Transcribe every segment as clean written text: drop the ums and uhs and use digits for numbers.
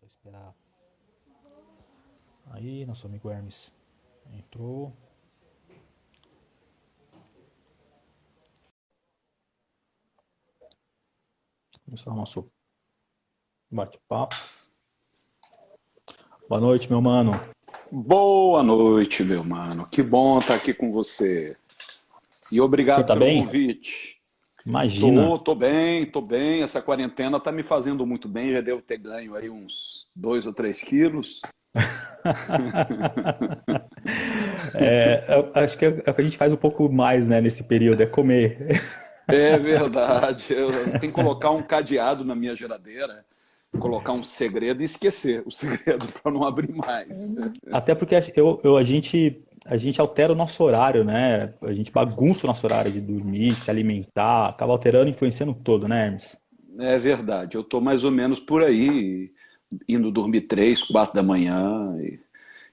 Esperar. Aí, nosso amigo Hermes entrou. Começar o nosso bate-papo. Boa noite, meu mano. Boa noite, meu mano. Que bom estar aqui com você. E O senhor obrigado tá pelo bem? convite. Imagina. Tô bem, tô bem. Essa quarentena tá me fazendo muito bem. Já devo ter ganho aí uns 2 ou 3 quilos. Acho que é o que a gente faz um pouco mais, né, nesse período, é comer. É verdade. Eu tenho que colocar um cadeado na minha geladeira, colocar um segredo e esquecer o segredo para não abrir mais. Até porque a gente altera o nosso horário, né? A gente bagunça o nosso horário de dormir, se alimentar, acaba alterando, influenciando todo, né, Hermes? É verdade. Eu tô mais ou menos por aí, indo dormir 3, 4 da manhã.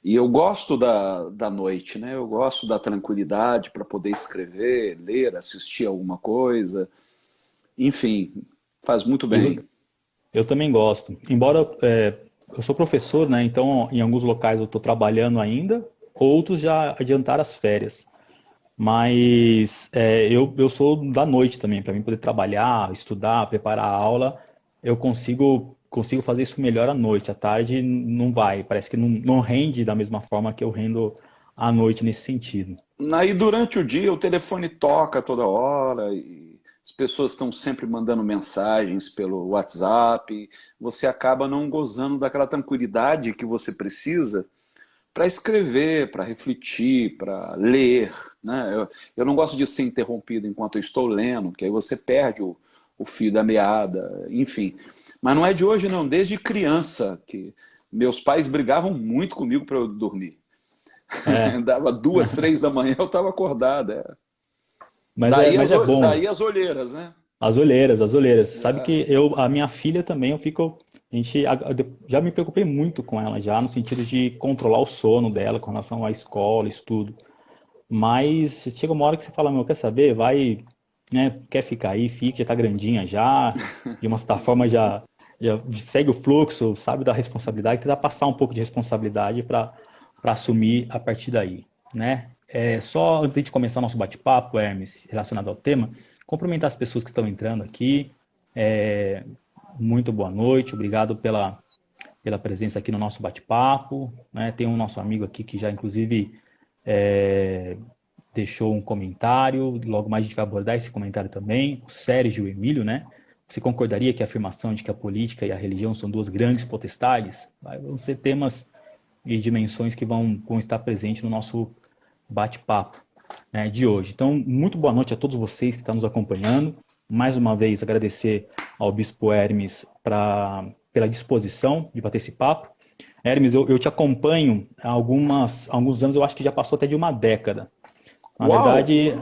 E eu gosto da noite, né? Eu gosto da tranquilidade para poder escrever, ler, assistir alguma coisa. Enfim, faz muito bem. Eu também gosto. Embora eu sou professor, né? Então, em alguns locais eu estou trabalhando ainda, outros já adiantaram as férias. Mas eu sou da noite também, para mim poder trabalhar, estudar, preparar a aula, eu consigo fazer isso melhor à noite. À tarde não vai, parece que não rende da mesma forma que eu rendo à noite nesse sentido. Aí durante o dia o telefone toca toda hora e as pessoas estão sempre mandando mensagens pelo WhatsApp. Você acaba não gozando daquela tranquilidade que você precisa para escrever, para refletir, para ler, né? Eu não gosto de ser interrompido enquanto eu estou lendo, que aí você perde o fio da meada, enfim. Mas não é de hoje, não. Desde criança que meus pais brigavam muito comigo para eu dormir. É, Dava 2, 3 da manhã, eu estava acordado. É. mas é bom. Daí as olheiras, né? As olheiras, as olheiras. Sabe É. que a minha filha também, já me preocupei muito com ela já, no sentido de controlar o sono dela com relação à escola, estudo. Mas chega uma hora que você fala, meu, quer saber? Vai, né, quer ficar aí, fica, já tá grandinha já, de uma certa forma já segue o fluxo, sabe da responsabilidade, tentar passar um pouco de responsabilidade para assumir a partir daí, né? Só antes de começar o nosso bate-papo, Hermes, relacionado ao tema, cumprimentar as pessoas que estão entrando aqui. É, muito boa noite, obrigado pela presença aqui no nosso bate-papo, né? Tem um nosso amigo aqui que já, inclusive, é, deixou um comentário, logo mais a gente vai abordar esse comentário também, o Sérgio Emílio, né? Você concordaria que a afirmação de que a política e a religião são duas grandes potestades? Vão ser temas e dimensões que vão estar presentes no nosso bate-papo, né, de hoje. Então, muito boa noite a todos vocês que estão nos acompanhando. Mais uma vez, agradecer ao Bispo Hermes pela disposição de bater esse papo. Hermes, eu te acompanho há alguns anos, eu acho que já passou até de uma década. Na Uau! verdade,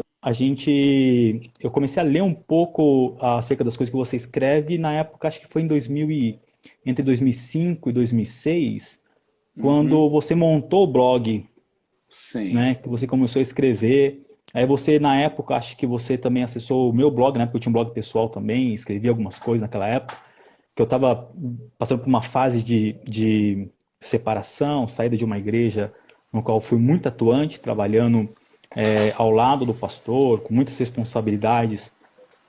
eu comecei a ler um pouco acerca das coisas que você escreve na época, acho que foi entre 2005 e 2006, Uhum. quando você montou o blog, Sim. né, que você começou a escrever. Aí você, na época, acho que você também acessou o meu blog, né, porque eu tinha um blog pessoal também, escrevi algumas coisas naquela época, que eu estava passando por uma fase de separação, saída de uma igreja no qual fui muito atuante, trabalhando ao lado do pastor, com muitas responsabilidades,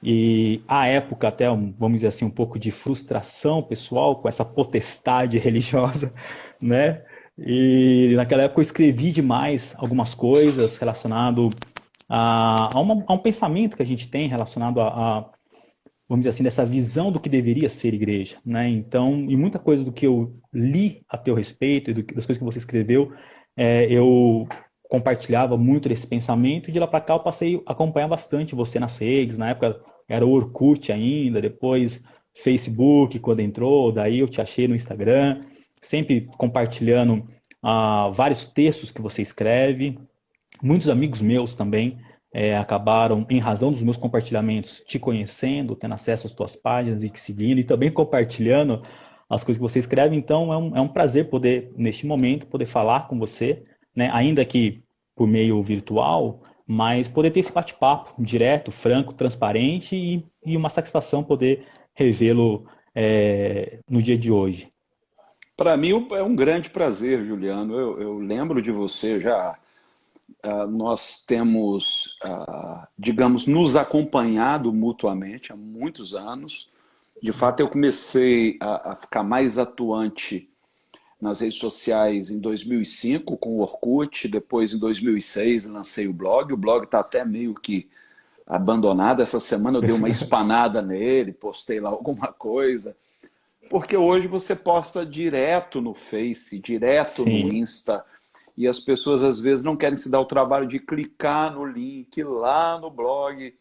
e à época até, vamos dizer assim, um pouco de frustração pessoal com essa potestade religiosa, né? E naquela época eu escrevi demais algumas coisas relacionado a um pensamento que a gente tem relacionado vamos dizer assim, dessa visão do que deveria ser igreja, né? Então, e muita coisa do que eu li a teu respeito e das coisas que você escreveu, eu compartilhava muito desse pensamento, e de lá para cá eu passei a acompanhar bastante você nas redes, na época era o Orkut ainda, depois Facebook quando entrou, daí eu te achei no Instagram, sempre compartilhando vários textos que você escreve, muitos amigos meus também acabaram, em razão dos meus compartilhamentos, te conhecendo, tendo acesso às tuas páginas e te seguindo, e também compartilhando as coisas que você escreve. Então, é um prazer poder, neste momento, poder falar com você, né? Ainda que por meio virtual, mas poder ter esse bate-papo direto, franco, transparente e uma satisfação poder revê-lo no dia de hoje. Para mim é um grande prazer, Juliano. Eu lembro de você já. Nós temos, digamos, nos acompanhado mutuamente há muitos anos. De fato, eu comecei a ficar mais atuante nas redes sociais em 2005 com o Orkut, depois em 2006 lancei o blog. O blog está até meio que abandonado. Essa semana eu dei uma espanada nele, postei lá alguma coisa. Porque hoje você posta direto no Face, direto no Sim, Insta, e as pessoas às vezes não querem se dar o trabalho de clicar no link lá no blog.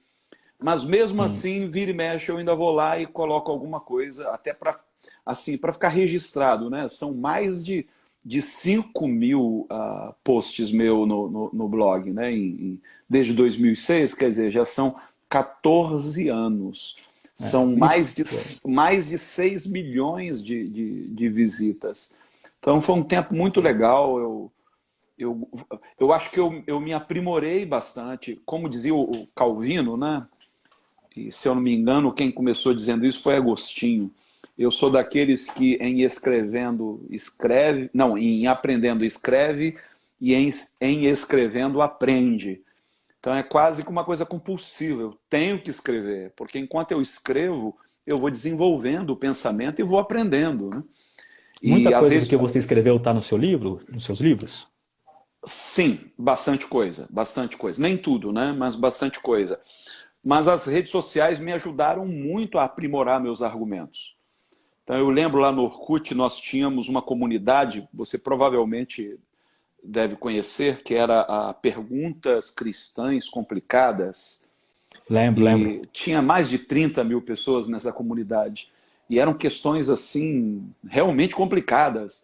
Mas mesmo sim. assim, vira e mexe, eu ainda vou lá e coloco alguma coisa, até para assim, para ficar registrado, né? São mais de 5 mil posts meu no blog, né? Desde 2006, quer dizer, já são 14 anos. São Me mais de 6 milhões de visitas. Então foi um tempo muito legal. Eu, eu acho que eu me aprimorei bastante. Como dizia o Calvino, né? E se eu não me engano, quem começou dizendo isso foi Agostinho. Eu sou daqueles que em escrevendo escreve, não, em aprendendo escreve e em escrevendo aprende. Então é quase que uma coisa compulsiva. Eu tenho que escrever, porque enquanto eu escrevo, eu vou desenvolvendo o pensamento e vou aprendendo, né? Muita E às coisa do vezes, que você escreveu está no seu livro, nos seus livros? sim, bastante coisa, bastante coisa. Nem tudo, né? Mas bastante coisa. Mas as redes sociais me ajudaram muito a aprimorar meus argumentos. Então eu lembro lá no Orkut nós tínhamos uma comunidade, você provavelmente deve conhecer, que era a Perguntas Cristãs Complicadas, Lembro, lembro. e tinha mais de 30 mil pessoas nessa comunidade. E eram questões assim, realmente complicadas.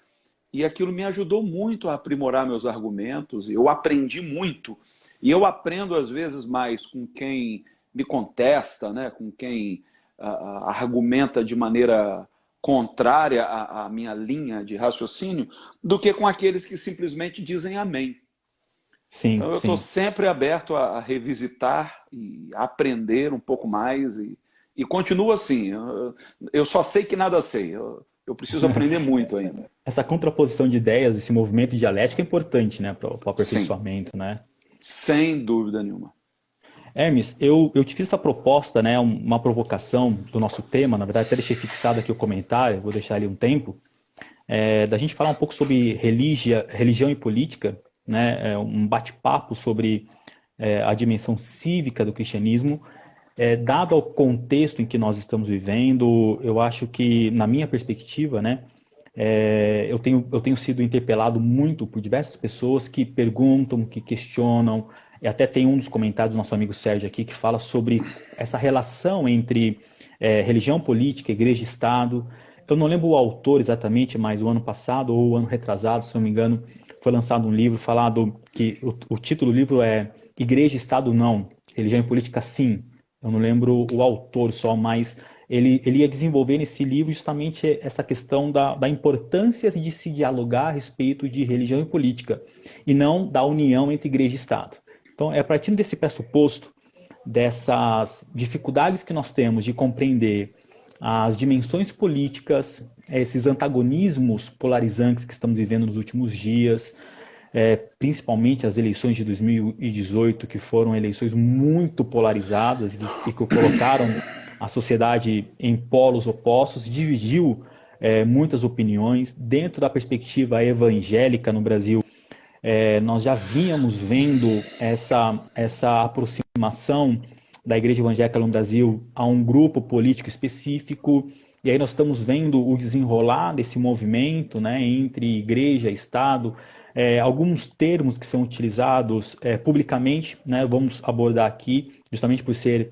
E aquilo me ajudou muito a aprimorar meus argumentos. Eu aprendi muito. E eu aprendo, às vezes, mais com quem me contesta, né? Com quem argumenta de maneira contrária à minha linha de raciocínio, do que com aqueles que simplesmente dizem amém. Sim, Então eu estou sim. sempre aberto a revisitar e aprender um pouco mais e continuo assim. Eu só sei que nada sei. Eu preciso aprender muito ainda. Essa contraposição de ideias, esse movimento dialético é importante, né, para o Sim, aperfeiçoamento, né? sem dúvida nenhuma. Hermes, eu te fiz essa proposta, né, uma provocação do nosso tema, na verdade até deixei fixado aqui o comentário, vou deixar ali um tempo, da gente falar um pouco sobre religião e política, né, um bate-papo sobre a dimensão cívica do cristianismo. Dado ao contexto em que nós estamos vivendo, eu acho que, na minha perspectiva, né, eu tenho sido interpelado muito por diversas pessoas que perguntam, que questionam, e até tem um dos comentários do nosso amigo Sérgio aqui que fala sobre essa relação entre religião política, igreja e Estado. Eu não lembro o autor exatamente, mas o ano passado ou o ano retrasado, se não me engano, foi lançado um livro falado que o título do livro é Igreja e Estado não, Religião e Política sim. Eu não lembro o autor só, mas ele ia desenvolver nesse livro justamente essa questão da importância de se dialogar a respeito de religião e política, e não da união entre igreja e Estado. Então, é a partir desse pressuposto, dessas dificuldades que nós temos de compreender as dimensões políticas, esses antagonismos polarizantes que estamos vivendo nos últimos dias, principalmente as eleições de 2018, que foram eleições muito polarizadas e que colocaram a sociedade em polos opostos, dividiu muitas opiniões. Dentro da perspectiva evangélica no Brasil, nós já vínhamos vendo essa aproximação da Igreja Evangélica no Brasil a um grupo político específico, e aí nós estamos vendo o desenrolar desse movimento, né, entre igreja e Estado, alguns termos que são utilizados publicamente, né, vamos abordar aqui, justamente por ser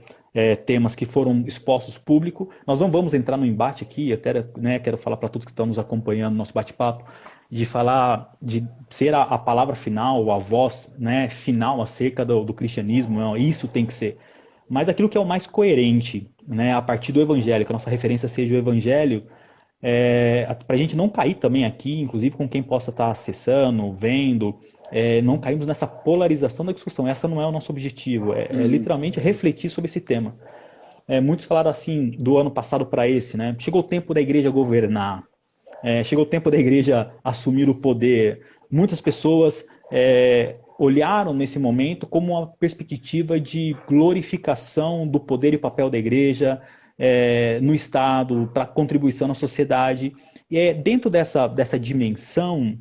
temas que foram expostos público. Nós não vamos entrar no embate aqui, até, né, quero falar para todos que estão nos acompanhando no nosso bate-papo, de falar, de ser a palavra final, a voz, né, final acerca do cristianismo, não, isso tem que ser. Mas aquilo que é o mais coerente, né, a partir do evangelho, que a nossa referência seja o evangelho, para a gente não cair também aqui, inclusive com quem possa estar acessando, vendo, não caímos nessa polarização da discussão. Essa não é o nosso objetivo, literalmente refletir sobre esse tema. Muitos falaram assim, do ano passado para esse, né? Chegou o tempo da igreja governar. chegou o tempo da igreja assumir o poder. Muitas pessoas olharam nesse momento como uma perspectiva de glorificação do poder e papel da igreja no Estado, para contribuição na sociedade. E é dentro dessa dimensão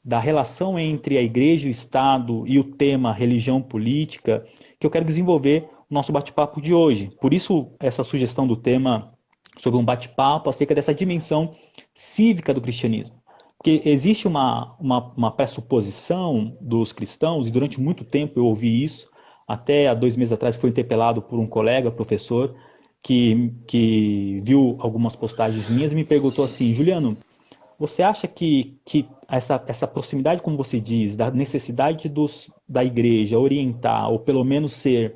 da relação entre a igreja e o Estado e o tema religião política que eu quero desenvolver o nosso bate-papo de hoje. Por isso, essa sugestão do tema sobre um bate-papo acerca dessa dimensão cívica do cristianismo. Porque existe uma pressuposição dos cristãos, e durante muito tempo eu ouvi isso, até há 2 meses atrás fui interpelado por um colega, professor, que viu algumas postagens minhas e me perguntou assim: Juliano, você acha que essa proximidade, como você diz, da necessidade da igreja orientar, ou pelo menos ser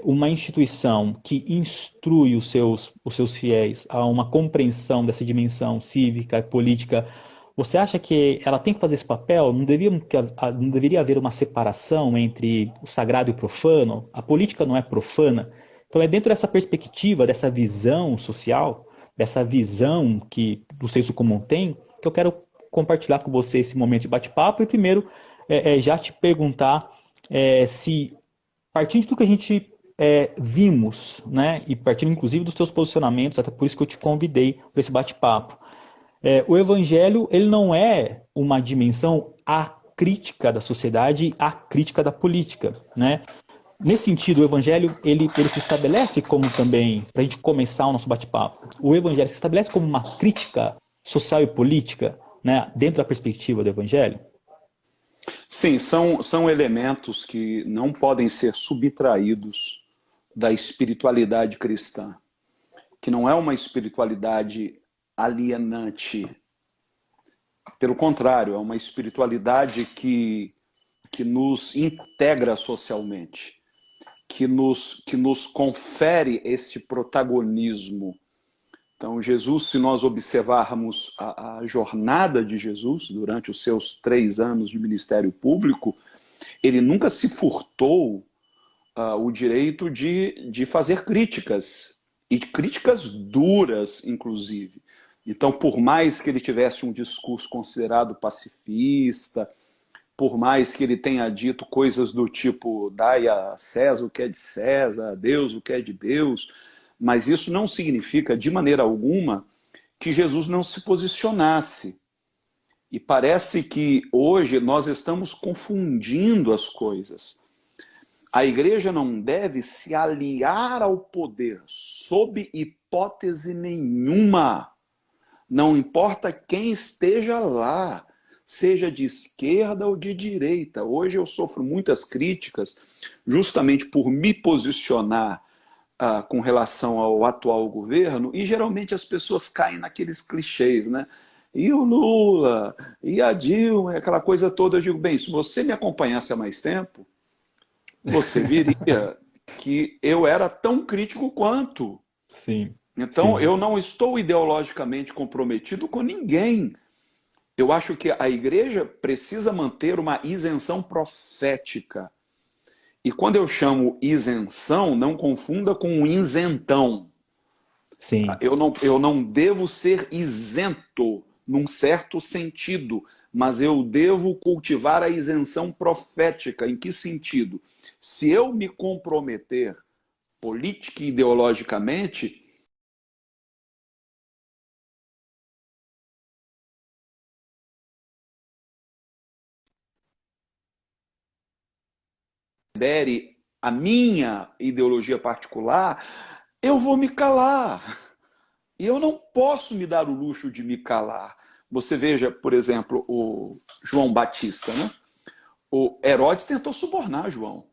uma instituição que instrui os seus fiéis a uma compreensão dessa dimensão cívica e política, você acha que ela tem que fazer esse papel? Não deveria haver uma separação entre o sagrado e o profano? A política não é profana? Então é dentro dessa perspectiva, dessa visão social, dessa visão que o senso comum tem, que eu quero compartilhar com você esse momento de bate-papo. E primeiro, já te perguntar se, partindo de tudo que a gente vimos, né, e partindo inclusive dos teus posicionamentos, até por isso que eu te convidei para esse bate-papo, o evangelho ele não é uma dimensão acrítica da sociedade, acrítica da política, né? Nesse sentido, o evangelho ele se estabelece como também, para a gente começar o nosso bate-papo, o evangelho se estabelece como uma crítica social e política, né, dentro da perspectiva do evangelho? Sim, são elementos que não podem ser subtraídos da espiritualidade cristã, que não é uma espiritualidade alienante. Pelo contrário, é uma espiritualidade que nos integra socialmente, que nos confere esse protagonismo. Então, Jesus, se nós observarmos a jornada de Jesus durante os seus 3 anos de ministério público, ele nunca se furtou o direito de fazer críticas, e críticas duras, inclusive. Então, por mais que ele tivesse um discurso considerado pacifista, por mais que ele tenha dito coisas do tipo, dai a César o que é de César, a Deus o que é de Deus, mas isso não significa, de maneira alguma, que Jesus não se posicionasse. E parece que hoje nós estamos confundindo as coisas. A igreja não deve se aliar ao poder, sob hipótese nenhuma. Não importa quem esteja lá, seja de esquerda ou de direita. Hoje eu sofro muitas críticas justamente por me posicionar com relação ao atual governo, e geralmente as pessoas caem naqueles clichês, né? E o Lula, e a Dilma, aquela coisa toda. Eu digo, bem, se você me acompanhasse há mais tempo, você viria que eu era tão crítico quanto. Sim, Então, sim. eu não estou ideologicamente comprometido com ninguém. Eu acho que a igreja precisa manter uma isenção profética. E quando eu chamo isenção, não confunda com isentão. Sim. Eu não devo ser isento num certo sentido, mas eu devo cultivar a isenção profética. Em que sentido? Se eu me comprometer política e ideologicamente, adere a minha ideologia particular, eu vou me calar. E eu não posso me dar o luxo de me calar. Você veja, por exemplo, o João Batista, né? O Herodes tentou subornar João,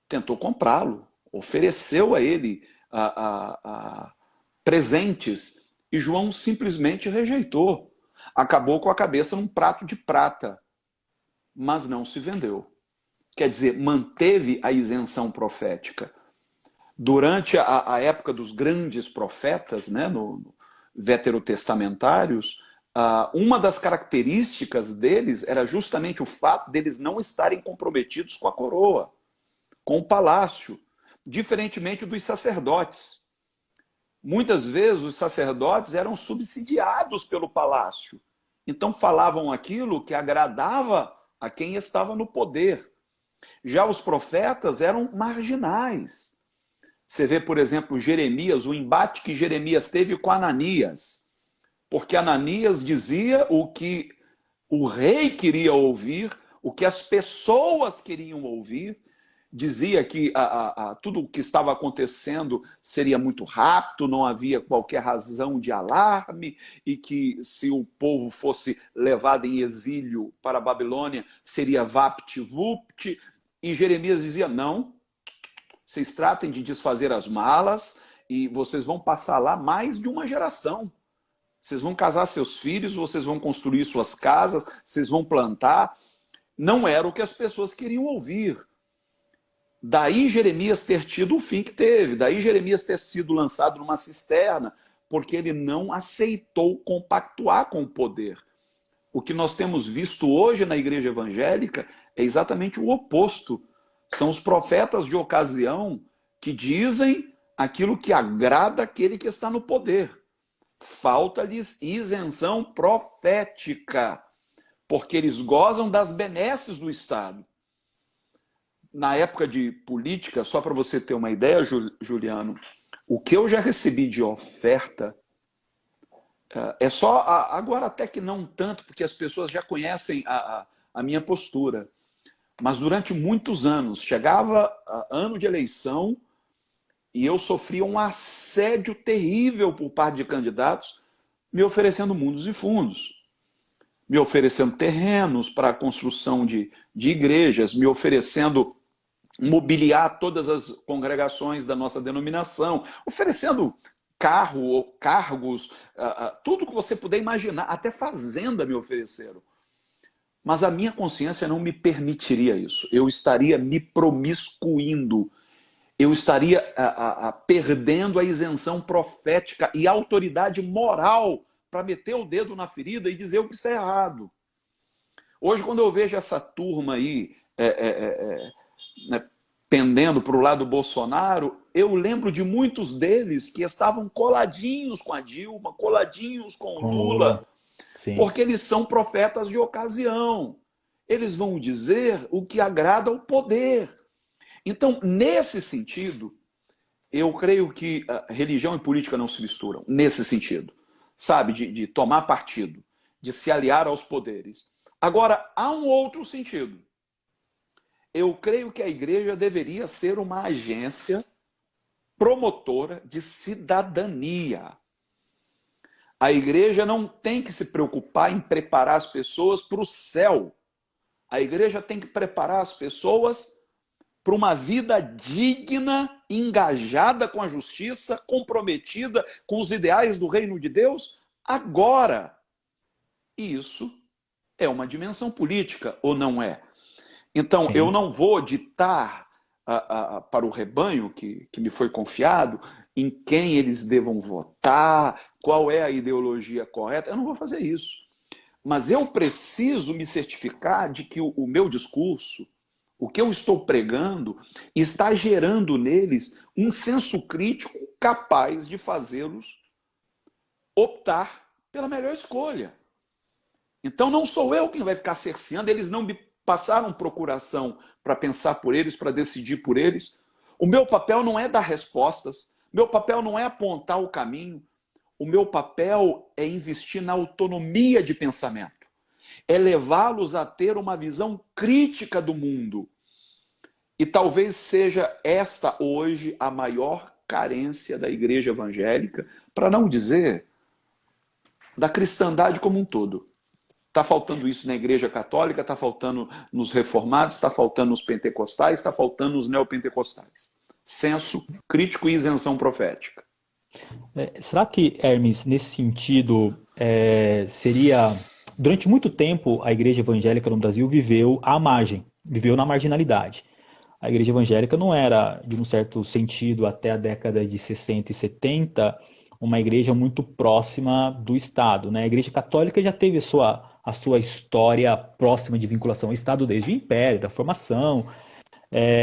tentou comprá-lo, ofereceu a ele presentes, e João simplesmente rejeitou. Acabou com a cabeça num prato de prata, mas não se vendeu. Quer dizer, manteve a isenção profética. Durante a época dos grandes profetas, né, veterotestamentários, uma das características deles era justamente o fato deles não estarem comprometidos com a coroa, com o palácio, diferentemente dos sacerdotes. Muitas vezes os sacerdotes eram subsidiados pelo palácio. Então falavam aquilo que agradava a quem estava no poder. Já os profetas eram marginais. Você vê, por exemplo, Jeremias, o embate que Jeremias teve com Ananias. Porque Ananias dizia o que o rei queria ouvir, o que as pessoas queriam ouvir, dizia que tudo o que estava acontecendo seria muito rápido, não havia qualquer razão de alarme, e que se o povo fosse levado em exílio para a Babilônia, seria vapt-vupt. E Jeremias dizia, não, vocês tratem de desfazer as malas e vocês vão passar lá mais de uma geração. Vocês vão casar seus filhos, vocês vão construir suas casas, vocês vão plantar. Não era o que as pessoas queriam ouvir. Daí Jeremias ter tido o fim que teve, daí Jeremias ter sido lançado numa cisterna, porque ele não aceitou compactuar com o poder. O que nós temos visto hoje na igreja evangélica é exatamente o oposto. São os profetas de ocasião que dizem aquilo que agrada aquele que está no poder. Falta-lhes isenção profética, porque eles gozam das benesses do Estado. Na época de política, só para você ter uma ideia, Juliano, o que eu já recebi de oferta é só, agora até que não tanto, porque as pessoas já conhecem a minha postura, mas durante muitos anos, chegava ano de eleição, e eu sofria um assédio terrível por parte de candidatos, me oferecendo mundos e fundos, me oferecendo terrenos para a construção de igrejas, me oferecendo mobiliar todas as congregações da nossa denominação, oferecendo carro, cargos, tudo que você puder imaginar, até fazenda me ofereceram. Mas a minha consciência não me permitiria isso. Eu estaria me promiscuindo, eu estaria perdendo a isenção profética e a autoridade moral para meter o dedo na ferida e dizer o que está errado. Hoje, quando eu vejo essa turma aí pendendo para o lado do Bolsonaro, eu lembro de muitos deles que estavam coladinhos com a Dilma, coladinhos com o Lula, porque eles são profetas de ocasião. Eles vão dizer o que agrada ao poder. Então, nesse sentido, eu creio que religião e política não se misturam. Nesse sentido, sabe, de tomar partido, de se aliar aos poderes. Agora, há um outro sentido. Eu creio que a igreja deveria ser uma agência promotora de cidadania. A igreja não tem que se preocupar em preparar as pessoas para o céu. A igreja tem que preparar as pessoas para uma vida digna, engajada com a justiça, comprometida com os ideais do reino de Deus agora. E isso é uma dimensão política, ou não é? Então, sim, eu não vou ditar para o rebanho que me foi confiado em quem eles devam votar, qual é a ideologia correta. Eu não vou fazer isso. Mas eu preciso me certificar de que o meu discurso, o que eu estou pregando, está gerando neles um senso crítico capaz de fazê-los optar pela melhor escolha. Então não sou eu quem vai ficar cerceando, eles não me passaram procuração para pensar por eles, para decidir por eles. O meu papel não é dar respostas, meu papel não é apontar o caminho, o meu papel é investir na autonomia de pensamento, é levá-los a ter uma visão crítica do mundo. E talvez seja esta hoje a maior carência da igreja evangélica, para não dizer da cristandade como um todo. Está faltando isso na igreja católica, está faltando nos reformados, está faltando nos pentecostais, está faltando nos neopentecostais. Senso crítico e isenção profética. Será que, Hermes, nesse sentido, seria... Durante muito tempo, a igreja evangélica no Brasil viveu à margem, viveu na marginalidade. A igreja evangélica não era, de um certo sentido, até a década de 60 e 70, uma igreja muito próxima do Estado, né? A igreja católica já teve a sua história próxima de vinculação ao Estado desde o Império, da formação,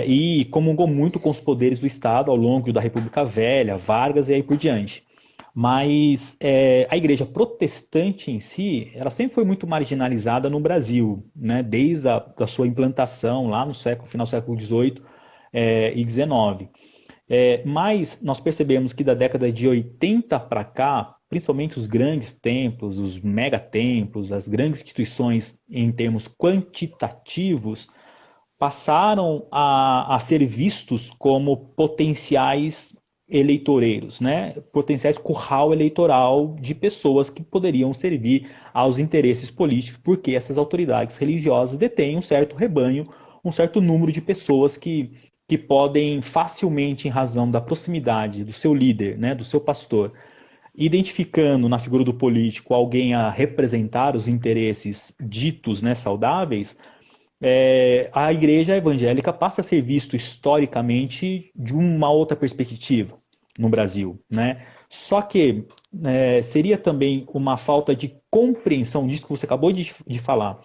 e comungou muito com os poderes do Estado ao longo da República Velha, Vargas e aí por diante. Mas a igreja protestante em si, ela sempre foi muito marginalizada no Brasil, né? Desde a da sua implantação lá no final do século XVIII e XIX. Mas nós percebemos que da década de 80 para cá, principalmente os grandes templos, os megatemplos, as grandes instituições em termos quantitativos, passaram a ser vistos como potenciais eleitoreiros, né? Potenciais curral eleitoral de pessoas que poderiam servir aos interesses políticos, porque essas autoridades religiosas detêm um certo rebanho, um certo número de pessoas que podem facilmente, em razão da proximidade do seu líder, né, do seu pastor, identificando na figura do político alguém a representar os interesses ditos, né, saudáveis, a igreja evangélica passa a ser visto historicamente de uma outra perspectiva no Brasil, né? Só que seria também uma falta de compreensão disso que você acabou de falar,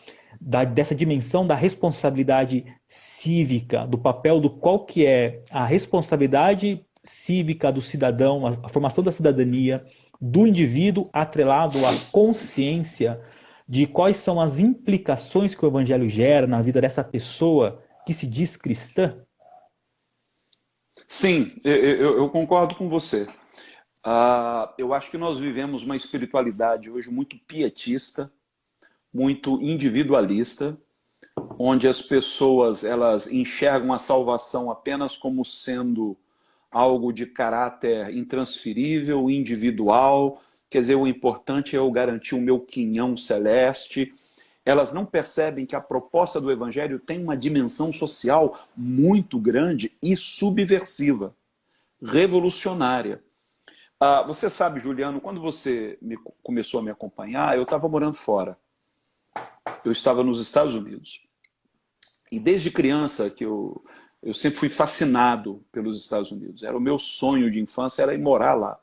dessa dimensão da responsabilidade cívica, do papel do qual que é a responsabilidade cívica do cidadão, a formação da cidadania, do indivíduo atrelado à consciência de quais são as implicações que o evangelho gera na vida dessa pessoa que se diz cristã? Sim, eu concordo com você. Eu acho que nós vivemos uma espiritualidade hoje muito pietista, muito individualista, onde as pessoas elas enxergam a salvação apenas como sendo algo de caráter intransferível, individual. Quer dizer, o importante é eu garantir o meu quinhão celeste. Elas não percebem que a proposta do Evangelho tem uma dimensão social muito grande e subversiva, revolucionária. Você sabe, Juliano, quando você começou a me acompanhar, eu estava morando fora. Eu estava nos Estados Unidos. E desde criança que eu sempre fui fascinado pelos Estados Unidos. Era o meu sonho de infância, era ir morar lá.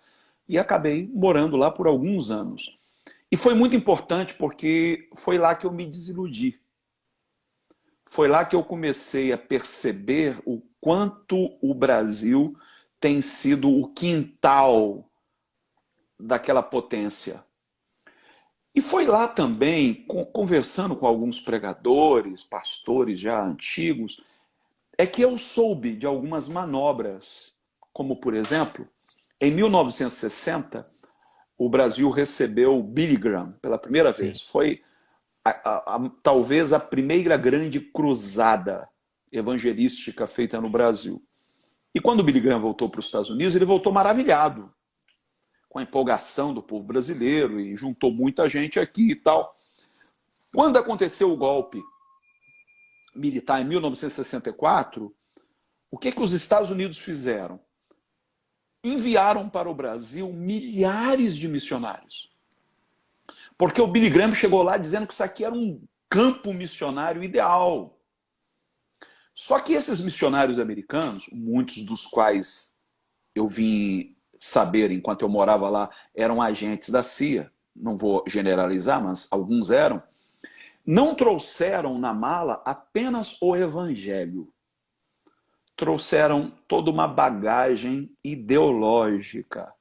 E acabei morando lá por alguns anos. E foi muito importante porque foi lá que eu me desiludi. Foi lá que eu comecei a perceber o quanto o Brasil tem sido o quintal daquela potência. E foi lá também, conversando com alguns pregadores, pastores já antigos, é que eu soube de algumas manobras, como por exemplo, em 1960, o Brasil recebeu o Billy Graham pela primeira Sim. vez. Foi talvez a primeira grande cruzada evangelística feita no Brasil. E quando o Billy Graham voltou para os Estados Unidos, ele voltou maravilhado com a empolgação do povo brasileiro e juntou muita gente aqui e tal. Quando aconteceu o golpe militar em 1964, o que os Estados Unidos fizeram? Enviaram para o Brasil milhares de missionários. Porque o Billy Graham chegou lá dizendo que isso aqui era um campo missionário ideal. Só que esses missionários americanos, muitos dos quais eu vim saber enquanto eu morava lá, eram agentes da CIA, não vou generalizar, mas alguns eram, não trouxeram na mala apenas o evangelho. Trouxeram toda uma bagagem ideológica.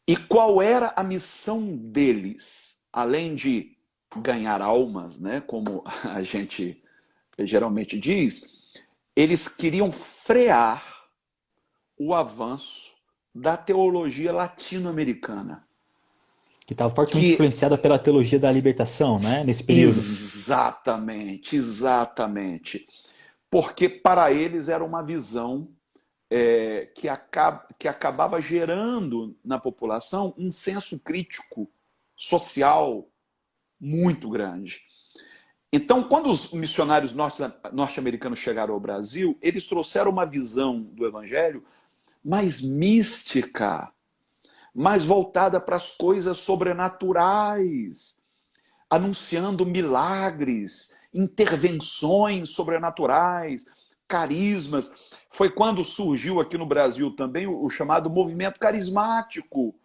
E qual era a missão deles? Além de ganhar almas, né, como a gente geralmente diz, eles queriam frear o avanço da teologia latino-americana. Que estava fortemente influenciada pela teologia da libertação, né, nesse período. Exatamente, exatamente. Porque para eles era uma visão que acabava gerando na população um senso crítico social muito grande. Então, quando os missionários norte-americanos chegaram ao Brasil, eles trouxeram uma visão do evangelho mais mística, mais voltada para as coisas sobrenaturais, anunciando milagres, intervenções sobrenaturais, carismas. Foi quando surgiu aqui no Brasil também o chamado movimento carismático.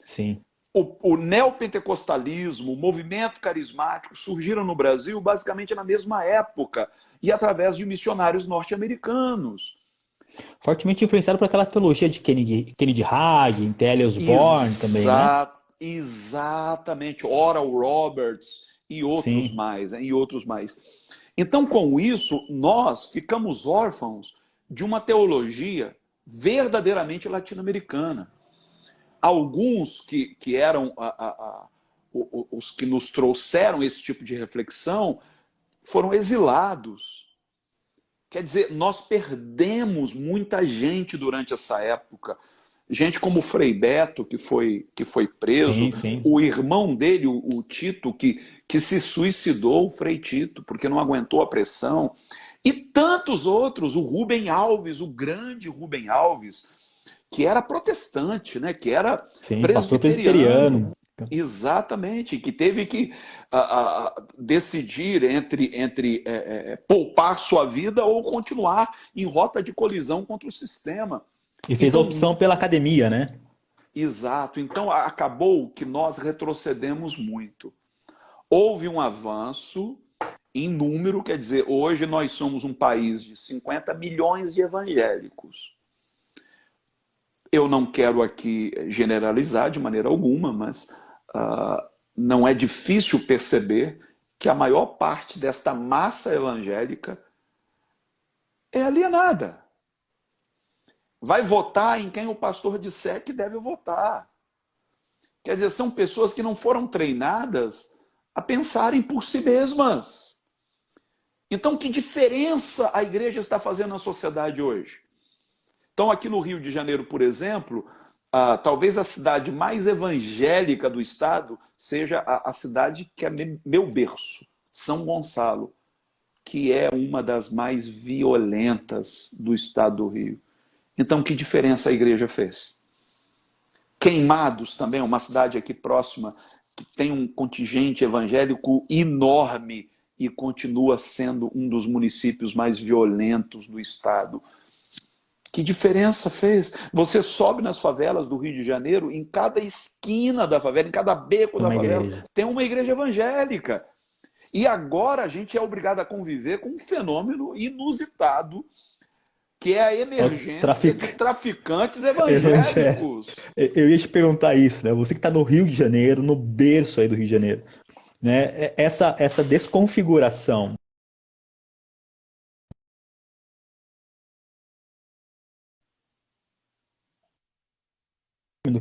Sim. O neopentecostalismo, o movimento carismático surgiram no Brasil basicamente na mesma época e através de missionários norte-americanos. Fortemente influenciado por aquela teologia de Kennedy Hagin, T.L. Osborne também, né? Exatamente, Oral Roberts e outros Sim, mais, né? E outros mais. Então, com isso, nós ficamos órfãos de uma teologia verdadeiramente latino-americana. Alguns que eram os que nos trouxeram esse tipo de reflexão foram exilados. Quer dizer, nós perdemos muita gente durante essa época. Gente como o Frei Beto, que foi preso, sim, sim. o irmão dele, o Tito, que se suicidou, o Frei Tito, porque não aguentou a pressão. E tantos outros, o Rubem Alves, o grande Rubem Alves, que era protestante, né? Que era Sim, pastor presbiteriano. presbiteriano. Exatamente, que teve que decidir entre poupar sua vida ou continuar em rota de colisão contra o sistema. E fez a Então, opção pela academia, né? exato. Então, acabou que nós retrocedemos muito. Houve um avanço em número, quer dizer, hoje nós somos um país de 50 milhões de evangélicos. Eu não quero aqui generalizar de maneira alguma, mas não é difícil perceber que a maior parte desta massa evangélica é alienada. Vai votar em quem o pastor disser que deve votar. Quer dizer, são pessoas que não foram treinadas a pensarem por si mesmas. Então, que diferença a igreja está fazendo na sociedade hoje? Então, aqui no Rio de Janeiro, por exemplo, talvez a cidade mais evangélica do estado seja a cidade que é meu berço, São Gonçalo, que é uma das mais violentas do estado do Rio. Então, que diferença a igreja fez? Queimados também, uma cidade aqui próxima que tem um contingente evangélico enorme e continua sendo um dos municípios mais violentos do estado. Que diferença fez? Você sobe nas favelas do Rio de Janeiro, em cada esquina da favela, em cada beco da Uma favela, igreja. tem uma igreja evangélica. E agora a gente é obrigado a conviver com um fenômeno inusitado, que é a emergência de traficantes Evangelho. evangélicos. Eu ia te perguntar isso, né? Você que está no Rio de Janeiro, no berço aí do Rio de Janeiro, né? Essa desconfiguração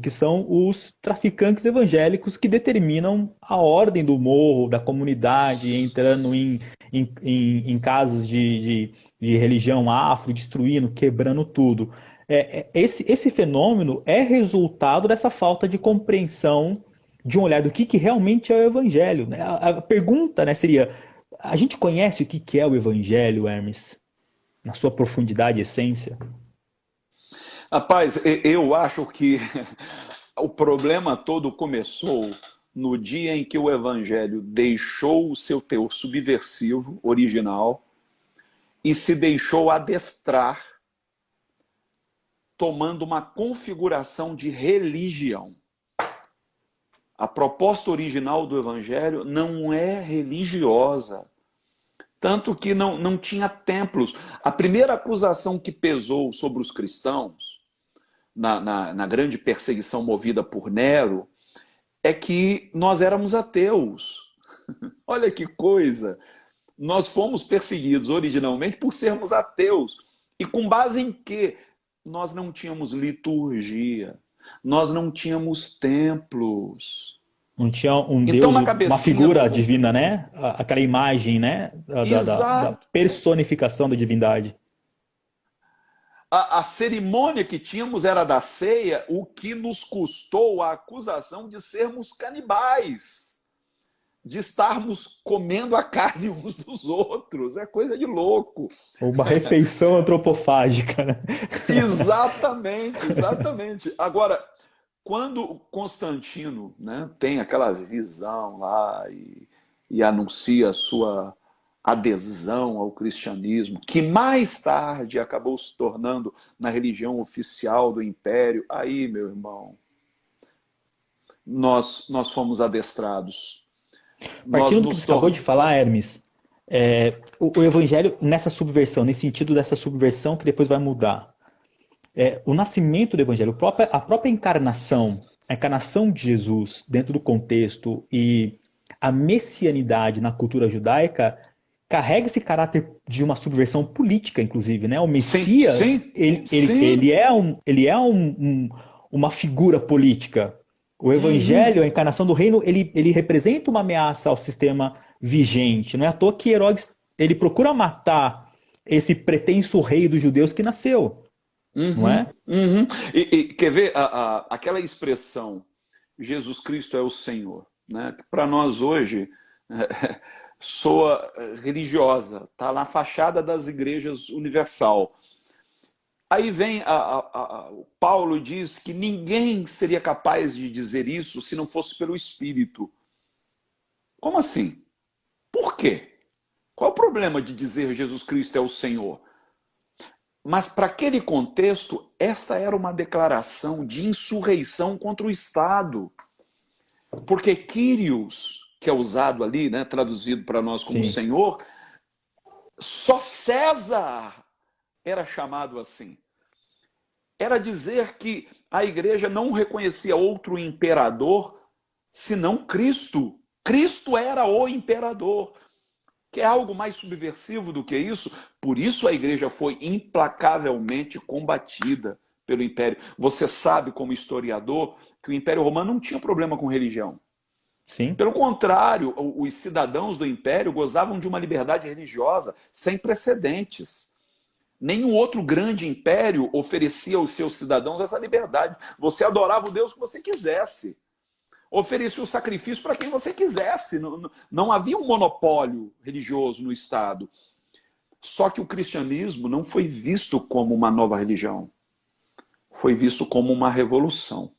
que são os traficantes evangélicos que determinam a ordem do morro, da comunidade, entrando em casas de religião afro, destruindo, quebrando tudo. Esse fenômeno é resultado dessa falta de compreensão de um olhar do que realmente é o evangelho, né? A pergunta, né, seria: a gente conhece o que é o evangelho, Hermes, na sua profundidade e essência? Rapaz, eu acho que o problema todo começou no dia em que o evangelho deixou o seu teor subversivo, original, e se deixou adestrar, tomando uma configuração de religião. A proposta original do evangelho não é religiosa. Tanto que não tinha templos. A primeira acusação que pesou sobre os cristãos, na grande perseguição movida por Nero, é que nós éramos ateus. Olha que coisa! Nós fomos perseguidos originalmente por sermos ateus. E com base em quê? Nós não tínhamos liturgia, nós não tínhamos templos. Não tinha um Então, Deus, na uma cabecinha figura do. divina, né? Aquela imagem, né? Da Exato. personificação da divindade. A cerimônia que tínhamos era da ceia, o que nos custou a acusação de sermos canibais, de estarmos comendo a carne uns dos outros. É coisa de louco. Uma refeição antropofágica, né? Exatamente, exatamente. Agora, quando Constantino, né, tem aquela visão lá e anuncia a sua adesão ao cristianismo, que mais tarde acabou se tornando na religião oficial do império, aí, meu irmão, nós fomos adestrados. Nós Partindo do que nos você acabou de tornamos. falar, Hermes, o evangelho nessa subversão, nesse sentido dessa subversão que depois vai mudar. o nascimento do evangelho, a própria encarnação, a encarnação de Jesus dentro do contexto e a messianidade na cultura judaica carrega esse caráter de uma subversão política, inclusive, né? O Sim, Messias, sim, sim. ele é uma figura política. O Evangelho, Uhum. a encarnação do reino, ele representa uma ameaça ao sistema vigente. Não é à toa que Herodes ele procura matar esse pretenso rei dos judeus que nasceu, não Uhum, é? uhum. Quer ver aquela expressão, Jesus Cristo é o Senhor, né? Para nós hoje soa religiosa, está na fachada das igrejas universal. Aí vem o Paulo diz que ninguém seria capaz de dizer isso se não fosse pelo Espírito. Como assim? Por quê? Qual é o problema de dizer Jesus Cristo é o Senhor? Mas para aquele contexto, esta era uma declaração de insurreição contra o Estado. Porque Kyrios, que é usado ali, né, traduzido para nós como Sim. Senhor, só César era chamado assim. Era dizer que a igreja não reconhecia outro imperador senão Cristo. Cristo era o imperador. Quer algo mais subversivo do que isso? Por isso a igreja foi implacavelmente combatida pelo Império. Você sabe, como historiador, que o Império Romano não tinha problema com religião. Sim. Pelo contrário, os cidadãos do Império gozavam de uma liberdade religiosa sem precedentes. Nenhum outro grande império oferecia aos seus cidadãos essa liberdade. Você adorava o Deus que você quisesse. Oferecia o sacrifício para quem você quisesse. Não havia um monopólio religioso no Estado. Só que o cristianismo não foi visto como uma nova religião. Foi visto como uma revolução.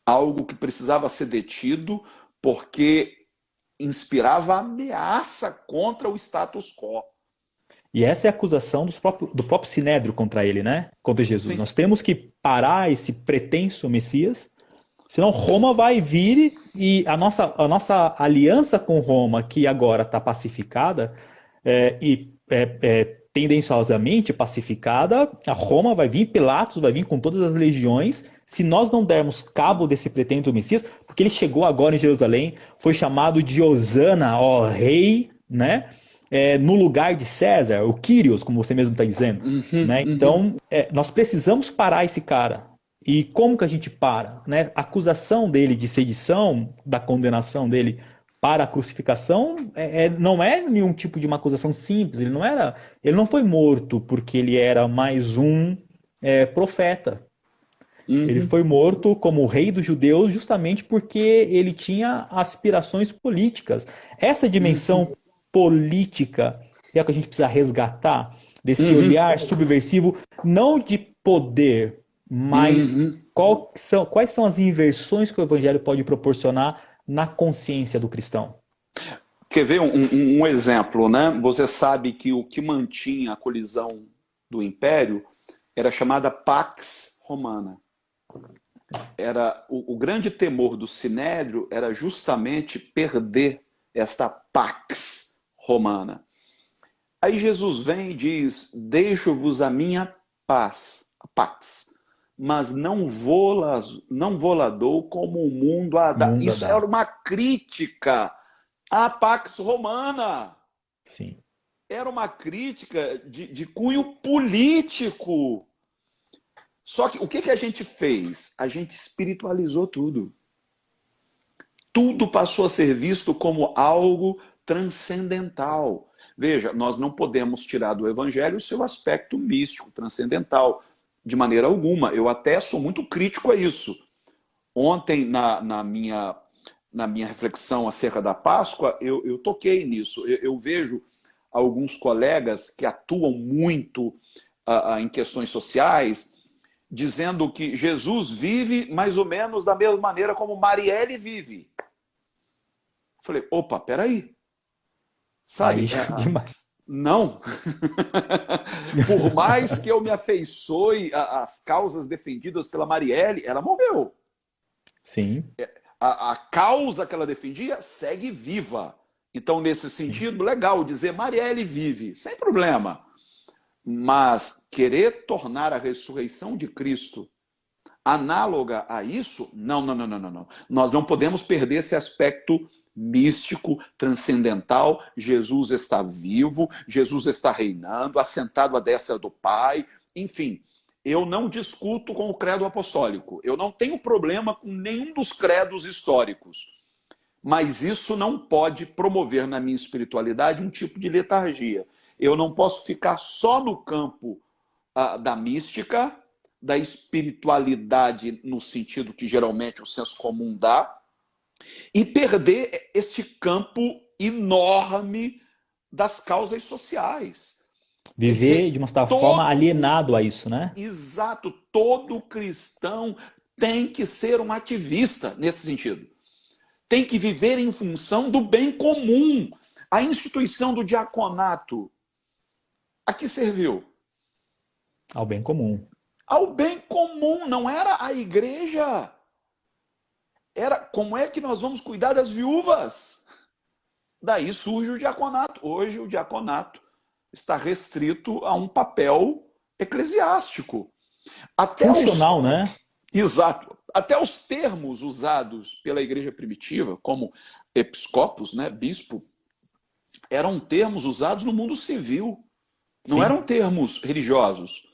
Algo que precisava ser detido porque inspirava ameaça contra o status quo. E essa é a acusação do próprio Sinédrio contra ele, né? Contra Jesus. Sim. Nós temos que parar esse pretenso Messias, senão Roma vai vir e a nossa aliança com Roma, que agora está pacificada, tendenciosamente pacificada, a Roma vai vir, Pilatos vai vir com todas as legiões, se nós não dermos cabo desse pretendo Messias, porque ele chegou agora em Jerusalém, foi chamado de Hosana, ó rei, né? No lugar de César, o Kyrios, como você mesmo está dizendo. Uhum, Né? uhum. Então, nós precisamos parar esse cara. E como que a gente para? Né? A acusação dele de sedição, da condenação dele para a crucificação, não é nenhum tipo de uma acusação simples. Ele não foi morto porque ele era mais um profeta. Ele Uhum. foi morto como rei dos judeus justamente porque ele tinha aspirações políticas. Essa Uhum. dimensão política é a que a gente precisa resgatar, desse Uhum. olhar subversivo, não de poder, mas Uhum. quais são as inversões que o evangelho pode proporcionar na consciência do cristão. Quer ver um exemplo, né? Você sabe que o que mantinha a colisão do Império era chamada Pax Romana. Era o grande temor do Sinédrio era justamente perder esta Pax Romana. Aí Jesus vem e diz: deixo-vos a minha paz, a pax, mas não vou-la dou como o mundo a dá. Mundo a Isso era dar. uma crítica à pax romana. Sim. Era uma crítica de cunho político. Só que o que a gente fez? A gente espiritualizou tudo. Tudo passou a ser visto como algo transcendental. Veja, nós não podemos tirar do evangelho o seu aspecto místico, transcendental, de maneira alguma. Eu até sou muito crítico a isso. Ontem, na minha reflexão acerca da Páscoa, eu toquei nisso. Eu vejo alguns colegas que atuam muito em questões sociais, dizendo que Jesus vive mais ou menos da mesma maneira como Marielle vive. Falei, opa, peraí. Aí Sabe, já é demais. não. Por mais que eu me afeiçoe às causas defendidas pela Marielle, ela morreu. Sim, A causa que ela defendia segue viva. Então, nesse sim. sentido, legal dizer Marielle vive, sem problema. Mas querer tornar a ressurreição de Cristo análoga a isso, não, não, não, não, não, não. Nós não podemos perder esse aspecto místico, transcendental. Jesus está vivo, Jesus está reinando, assentado à destra do Pai. Enfim, eu não discuto com o credo apostólico. Eu não tenho problema com nenhum dos credos históricos. Mas isso não pode promover na minha espiritualidade um tipo de letargia. Eu não posso ficar só no campo da mística, da espiritualidade no sentido que geralmente o senso comum dá, e perder este campo enorme das causas sociais. Viver de uma certa forma alienado a isso, né? Exato. Todo cristão tem que ser um ativista nesse sentido. Tem que viver em função do bem comum. A instituição do diaconato, a que serviu? Ao bem comum. Ao bem comum, não era a igreja. Era como é que nós vamos cuidar das viúvas. Daí surge o diaconato. Hoje o diaconato está restrito a um papel eclesiástico. Até funcional, né? Exato. Até os termos usados pela igreja primitiva, como episcopos, né, bispo, eram termos usados no mundo civil. Não eram termos religiosos.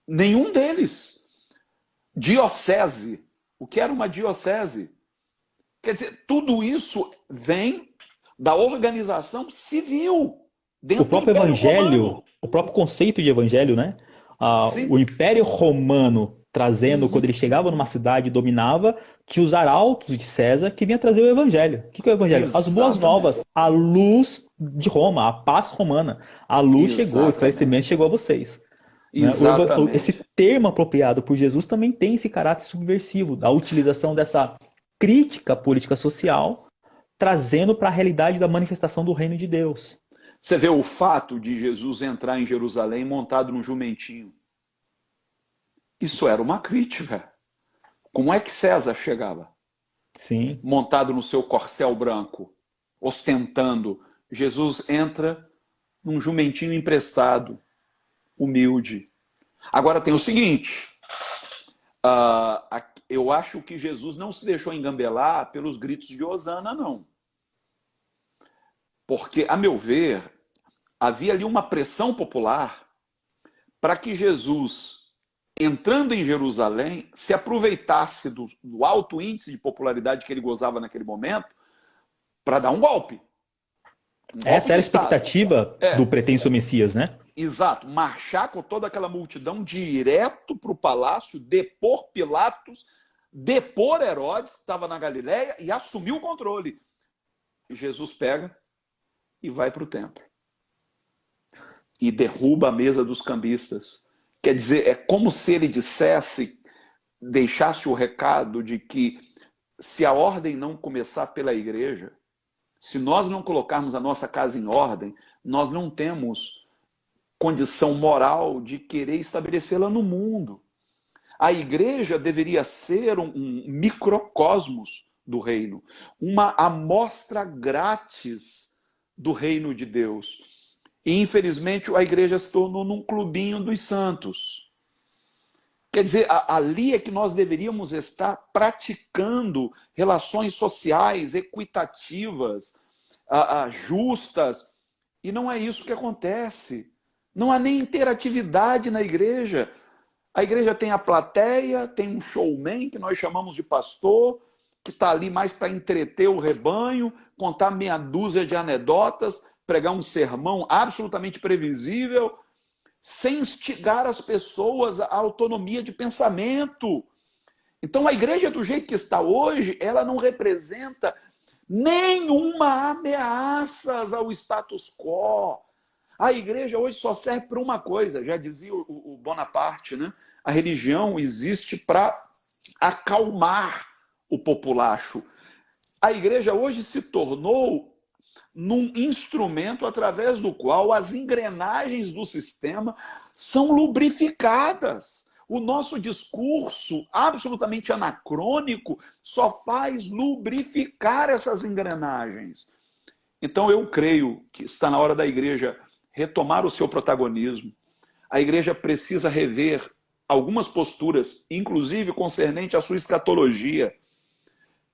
Nenhum deles. Diocese. O que era uma diocese? Quer dizer, tudo isso vem da organização civil. O próprio evangelho, o próprio conceito de evangelho, né? O Império Romano trazendo, quando ele chegava numa cidade e dominava, tinha os arautos de César que vinha trazer o evangelho. O que é o evangelho? Exatamente. As boas novas, a luz de Roma, a paz romana. A luz chegou, o esclarecimento chegou a vocês. Exatamente. Esse termo apropriado por Jesus também tem esse caráter subversivo, da utilização dessa crítica política social, trazendo para a realidade da manifestação do reino de Deus. Você vê o fato de Jesus entrar em Jerusalém montado num jumentinho. Isso era uma crítica. Como é que César chegava? Sim. Montado no seu corcel branco, ostentando. Jesus entra num jumentinho emprestado, humilde. Agora tem o seguinte, eu acho que Jesus não se deixou engambelar pelos gritos de Hosana, não. Porque, a meu ver, havia ali uma pressão popular para que Jesus, entrando em Jerusalém, se aproveitasse do alto índice de popularidade que ele gozava naquele momento para dar um golpe. Essa era a expectativa do pretenso Messias, né? Exato. Marchar com toda aquela multidão direto para o palácio, depor Pilatos, depor Herodes, que estava na Galileia, e assumir o controle. E Jesus pega e vai para o templo. E derruba a mesa dos cambistas. Quer dizer, é como se ele dissesse, deixasse o recado de que se a ordem não começar pela igreja, se nós não colocarmos a nossa casa em ordem, nós não temos condição moral de querer estabelecê-la no mundo. A igreja deveria ser um microcosmos do reino, uma amostra grátis do reino de Deus. E, infelizmente, a igreja se tornou num clubinho dos santos. Quer dizer, ali é que nós deveríamos estar praticando relações sociais equitativas, justas, e não é isso que acontece. Não há nem interatividade na igreja. A igreja tem a plateia, tem um showman, que nós chamamos de pastor, que está ali mais para entreter o rebanho, contar meia dúzia de anedotas, pregar um sermão absolutamente previsível, sem instigar as pessoas à autonomia de pensamento. Então, a igreja, do jeito que está hoje, ela não representa nenhuma ameaça ao status quo. A igreja hoje só serve para uma coisa, já dizia o Bonaparte, né? A religião existe para acalmar o populacho. A igreja hoje se tornou num instrumento através do qual as engrenagens do sistema são lubrificadas. O nosso discurso absolutamente anacrônico só faz lubrificar essas engrenagens. Então eu creio que está na hora da igreja retomar o seu protagonismo, a igreja precisa rever algumas posturas, inclusive concernente à sua escatologia,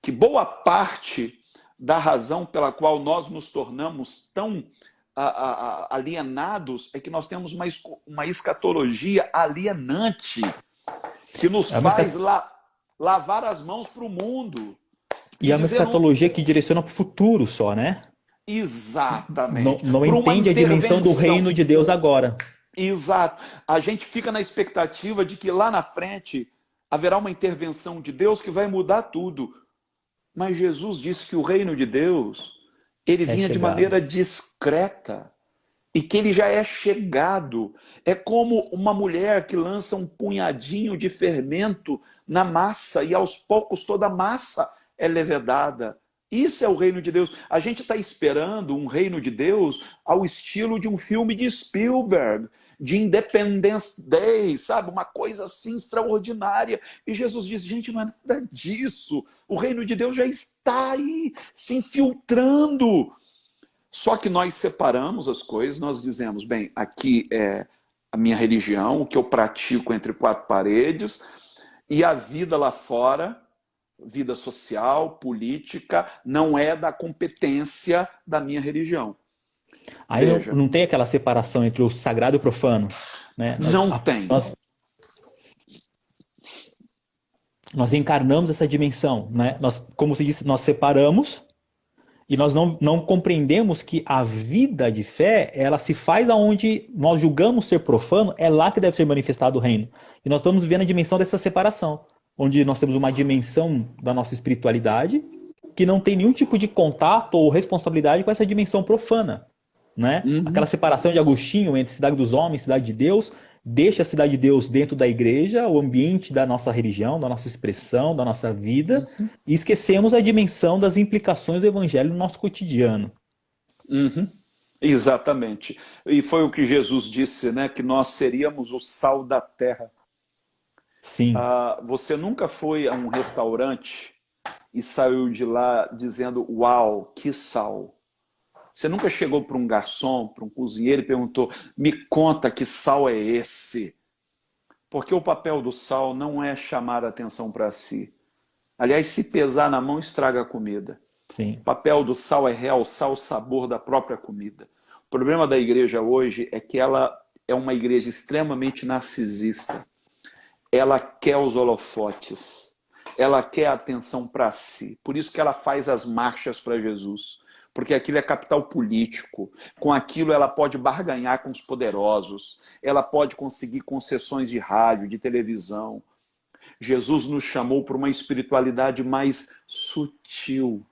que boa parte da razão pela qual nós nos tornamos tão alienados é que nós temos uma escatologia alienante, que nos faz lavar as mãos para o mundo. E é uma escatologia que direciona para o futuro só, né? Exatamente. Não entende a dimensão do reino de Deus agora. Exato. A gente fica na expectativa de que lá na frente haverá uma intervenção de Deus que vai mudar tudo. Mas Jesus disse que o reino de Deus, ele vinha de maneira discreta e que ele já é chegado. É como uma mulher que lança um punhadinho de fermento na massa e aos poucos toda a massa é levedada. Isso é o reino de Deus. A gente está esperando um reino de Deus ao estilo de um filme de Spielberg, de Independence Day, sabe? Uma coisa assim extraordinária. E Jesus diz, gente, não é nada disso. O reino de Deus já está aí, se infiltrando. Só que nós separamos as coisas, nós dizemos, bem, aqui é a minha religião, o que eu pratico entre quatro paredes, e a vida lá fora, vida social, política, não é da competência da minha religião. Aí não tem aquela separação entre o sagrado e o profano, né? Não tem. Nós encarnamos essa dimensão, né? Nós, como se disse, nós separamos e nós não compreendemos que a vida de fé, ela se faz aonde nós julgamos ser profano, é lá que deve ser manifestado o reino. E nós estamos vivendo a dimensão dessa separação, onde nós temos uma dimensão da nossa espiritualidade que não tem nenhum tipo de contato ou responsabilidade com essa dimensão profana, né? Aquela separação de Agostinho entre cidade dos homens e cidade de Deus, deixa a cidade de Deus dentro da igreja, o ambiente da nossa religião, da nossa expressão, da nossa vida, e esquecemos a dimensão das implicações do evangelho no nosso cotidiano. Exatamente. E foi o que Jesus disse, né? Que nós seríamos o sal da terra. Sim. Você nunca foi a um restaurante e saiu de lá dizendo, uau, que sal. Você nunca chegou para um garçom, para um cozinheiro e perguntou, me conta que sal é esse? Porque o papel do sal não é chamar a atenção para si. Aliás, se pesar na mão, estraga a comida. Sim. O papel do sal é realçar o sabor da própria comida. O problema da igreja hoje é que ela é uma igreja extremamente narcisista. Ela quer os holofotes. Ela quer a atenção para si. Por isso que ela faz as marchas para Jesus. Porque aquilo é capital político. Com aquilo ela pode barganhar com os poderosos. Ela pode conseguir concessões de rádio, de televisão. Jesus nos chamou para uma espiritualidade mais sutil,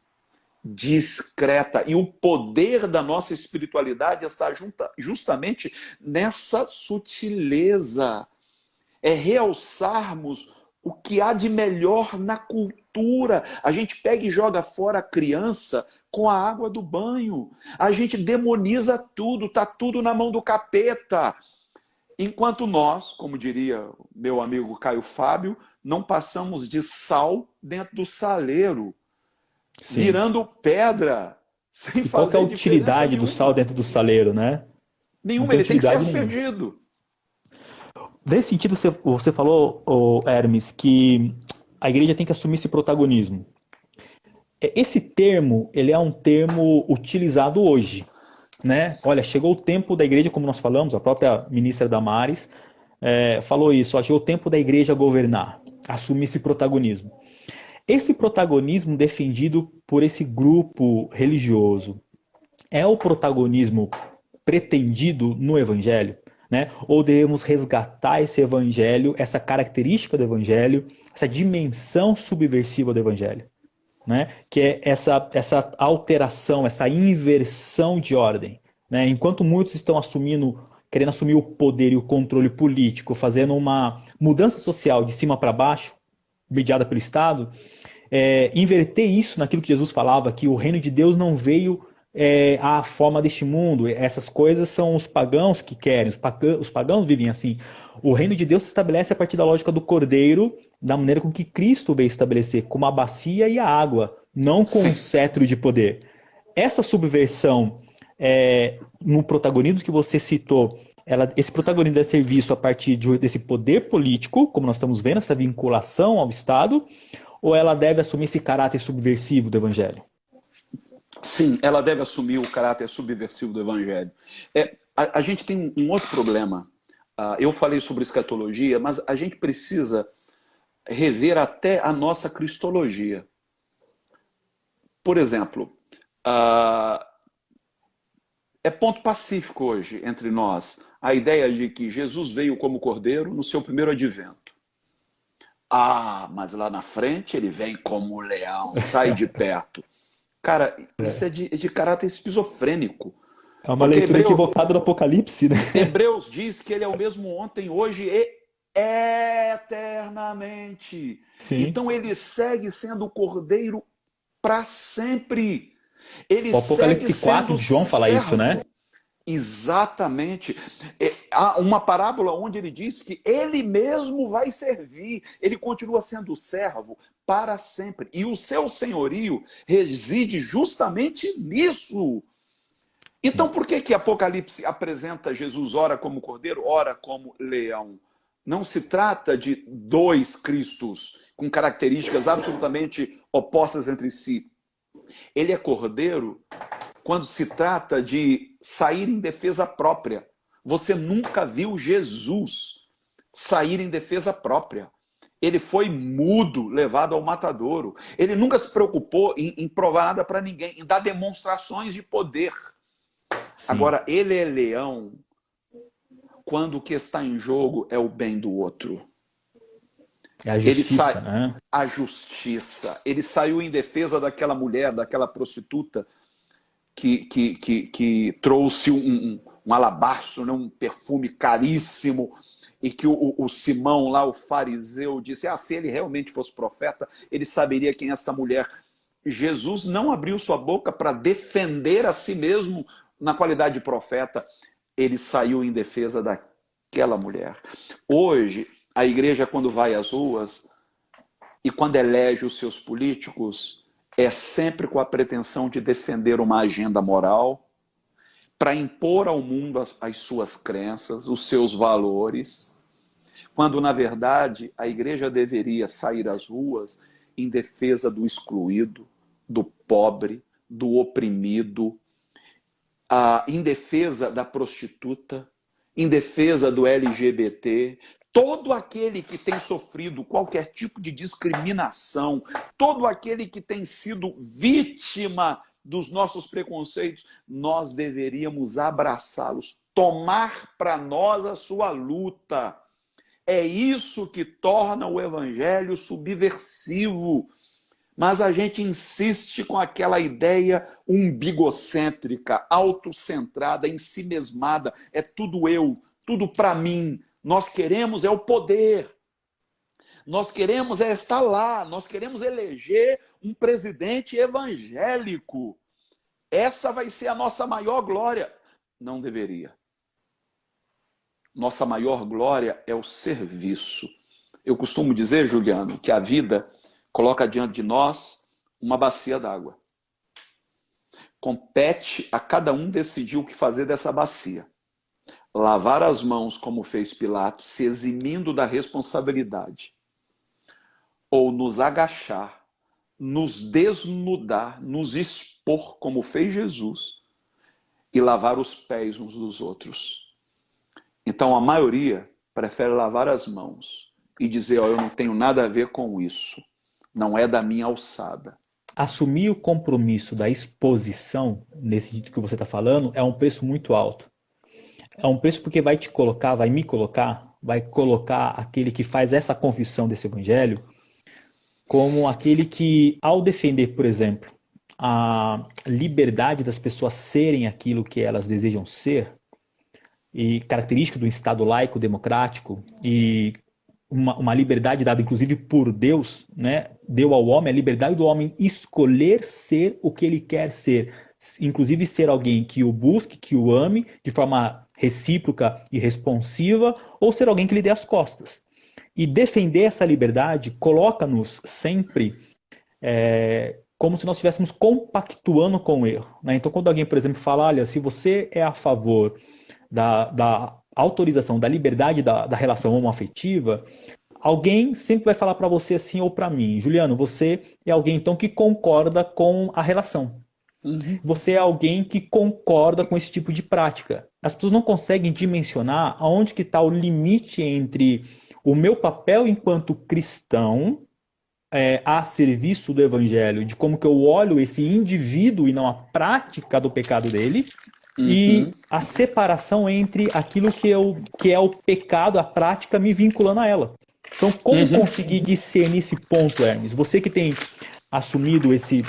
discreta. E o poder da nossa espiritualidade está justamente nessa sutileza. É realçarmos o que há de melhor na cultura. A gente pega e joga fora a criança com a água do banho. A gente demoniza tudo, está tudo na mão do capeta. Enquanto nós, como diria meu amigo Caio Fábio, não passamos de sal dentro do saleiro, sim, virando pedra, sem fazer qual que é a utilidade do sal dentro do saleiro, né? Nenhuma, ele tem que ser aspergido. Nesse sentido, você falou, Hermes, que a igreja tem que assumir esse protagonismo. Esse termo, ele é um termo utilizado hoje, né? Olha, chegou o tempo da igreja, como nós falamos, a própria ministra Damares falou isso, chegou o tempo da igreja governar, assumir esse protagonismo. Esse protagonismo defendido por esse grupo religioso é o protagonismo pretendido no evangelho? Né? Ou devemos resgatar esse evangelho, essa característica do evangelho, essa dimensão subversiva do evangelho, né? Que é essa alteração, essa inversão de ordem, né? Enquanto muitos estão querendo assumir o poder e o controle político, fazendo uma mudança social de cima para baixo, mediada pelo Estado, inverter isso naquilo que Jesus falava, que o reino de Deus não veio a forma deste mundo. Essas coisas são os pagãos que querem, os pagãos vivem assim. O reino de Deus se estabelece a partir da lógica do cordeiro, da maneira com que Cristo veio estabelecer, como a bacia e a água, não com um cetro de poder. Essa subversão no protagonismo que você citou esse protagonismo deve ser visto a partir desse poder político, como nós estamos vendo, essa vinculação ao Estado, ou ela deve assumir esse caráter subversivo do Evangelho? Sim, ela deve assumir o caráter subversivo do Evangelho. A gente tem um outro problema. Eu falei sobre escatologia, mas a gente precisa rever até a nossa cristologia. Por exemplo, é ponto pacífico hoje entre nós a ideia de que Jesus veio como cordeiro no seu primeiro advento. Mas lá na frente ele vem como leão, sai de perto. Cara, isso é de caráter esquizofrênico. É uma Porque leitura equivocada do Apocalipse, né? Hebreus diz que ele é o mesmo ontem, hoje e eternamente. Sim. Então ele segue sendo o cordeiro para sempre. Ele o Apocalipse segue 4 de João fala servo. isso, né? Exatamente. Há uma parábola onde ele diz que ele mesmo vai servir. Ele continua sendo servo para sempre. E o seu senhorio reside justamente nisso. Então, por que Apocalipse apresenta Jesus ora como cordeiro, ora como leão? Não se trata de dois Cristos com características absolutamente opostas entre si. Ele é cordeiro quando se trata de sair em defesa própria. Você nunca viu Jesus sair em defesa própria. Ele foi mudo, levado ao matadouro. Ele nunca se preocupou em provar nada para ninguém, em dar demonstrações de poder. Sim. Agora, ele é leão quando o que está em jogo é o bem do outro. É a justiça, né? A justiça. Ele saiu em defesa daquela mulher, daquela prostituta que trouxe um alabastro, né, um perfume caríssimo, e que o Simão lá, o fariseu, disse, se ele realmente fosse profeta, ele saberia quem é esta mulher. Jesus não abriu sua boca para defender a si mesmo na qualidade de profeta. Ele saiu em defesa daquela mulher. Hoje, a igreja, quando vai às ruas e quando elege os seus políticos, é sempre com a pretensão de defender uma agenda moral, para impor ao mundo as suas crenças, os seus valores, quando, na verdade, a igreja deveria sair às ruas em defesa do excluído, do pobre, do oprimido, em defesa da prostituta, em defesa do LGBT, todo aquele que tem sofrido qualquer tipo de discriminação, todo aquele que tem sido vítima dos nossos preconceitos, nós deveríamos abraçá-los, tomar para nós a sua luta. É isso que torna o evangelho subversivo. Mas a gente insiste com aquela ideia umbigocêntrica, autocentrada, ensimesmada. É tudo eu, tudo para mim. Nós queremos o poder. Nós queremos estar lá. Nós queremos eleger um presidente evangélico. Essa vai ser a nossa maior glória. Não deveria. Nossa maior glória é o serviço. Eu costumo dizer, Juliano, que a vida coloca diante de nós uma bacia d'água. Compete a cada um decidir o que fazer dessa bacia. Lavar as mãos, como fez Pilatos, se eximindo da responsabilidade. Ou nos agachar, nos desnudar, nos expor, como fez Jesus, e lavar os pés uns dos outros. Então a maioria prefere lavar as mãos e dizer, eu não tenho nada a ver com isso. Não é da minha alçada. Assumir o compromisso da exposição, nesse sentido que você está falando, é um preço muito alto. É um preço porque vai te colocar, vai colocar aquele que faz essa confissão desse evangelho como aquele que, ao defender, por exemplo, a liberdade das pessoas serem aquilo que elas desejam ser, e característica do Estado laico democrático, e uma liberdade dada inclusive por Deus, né? Deu ao homem a liberdade do homem escolher ser o que ele quer ser, inclusive ser alguém que o busque, que o ame de forma recíproca e responsiva, ou ser alguém que lhe dê as costas. E defender essa liberdade coloca-nos sempre como se nós estivéssemos compactuando com o erro, né? Então quando alguém, por exemplo, fala, olha, se você é a favor da autorização da liberdade da relação homoafetiva, alguém sempre vai falar para você assim ou para mim, Juliano, você é alguém então que concorda com a relação. Uhum. Você é alguém que concorda com esse tipo de prática. As pessoas não conseguem dimensionar aonde que está o limite entre o meu papel enquanto cristão a serviço do evangelho, de como que eu olho esse indivíduo e não a prática do pecado dele, Uhum. e a separação entre aquilo que é o pecado, a prática, me vinculando a ela. Então, como Uhum. conseguir discernir esse ponto, Hermes? Você que tem assumido esse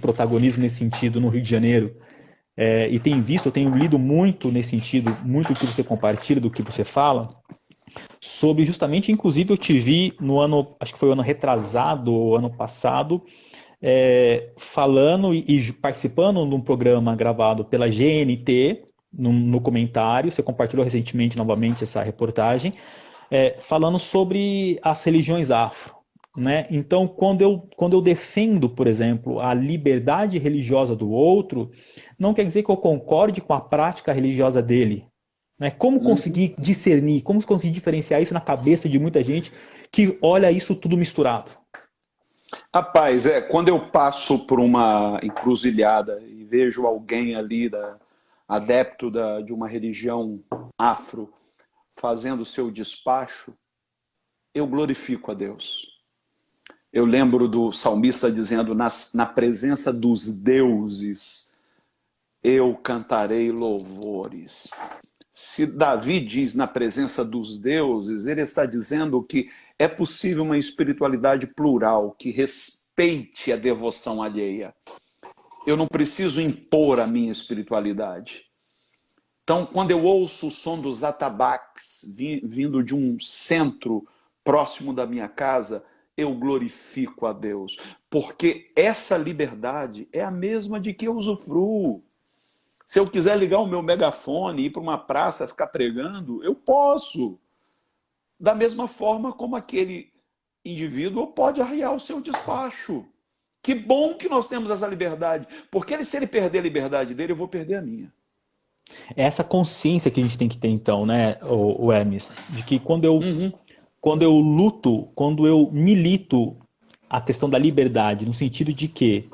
protagonismo nesse sentido no Rio de Janeiro, e tem visto, eu tenho lido muito nesse sentido, muito do que você compartilha, do que você fala, sobre justamente, inclusive eu te vi no ano, acho que foi o ano retrasado, ou ano passado, falando e participando de um programa gravado pela GNT, no comentário, você compartilhou recentemente novamente essa reportagem, falando sobre as religiões afro. Né? Então, quando eu defendo, por exemplo, a liberdade religiosa do outro, não quer dizer que eu concorde com a prática religiosa dele. Né? Como Uhum. conseguir discernir, como conseguir diferenciar isso na cabeça de muita gente que olha isso tudo misturado? Rapaz, quando eu passo por uma encruzilhada e vejo alguém ali, adepto de uma religião afro, fazendo o seu despacho, eu glorifico a Deus. Eu lembro do salmista dizendo, na presença dos deuses, eu cantarei louvores. Se Davi diz na presença dos deuses, ele está dizendo que é possível uma espiritualidade plural, que respeite a devoção alheia. Eu não preciso impor a minha espiritualidade. Então, quando eu ouço o som dos atabaques vindo de um centro próximo da minha casa, eu glorifico a Deus, porque essa liberdade é a mesma de que eu usufruo. Se eu quiser ligar o meu megafone e ir para uma praça ficar pregando, eu posso. Da mesma forma como aquele indivíduo pode arriar o seu despacho. Que bom que nós temos essa liberdade, porque se ele perder a liberdade dele, eu vou perder a minha. É essa consciência que a gente tem que ter então, né, o Hermes, de que Uhum. quando eu luto, quando eu milito a questão da liberdade, no sentido de que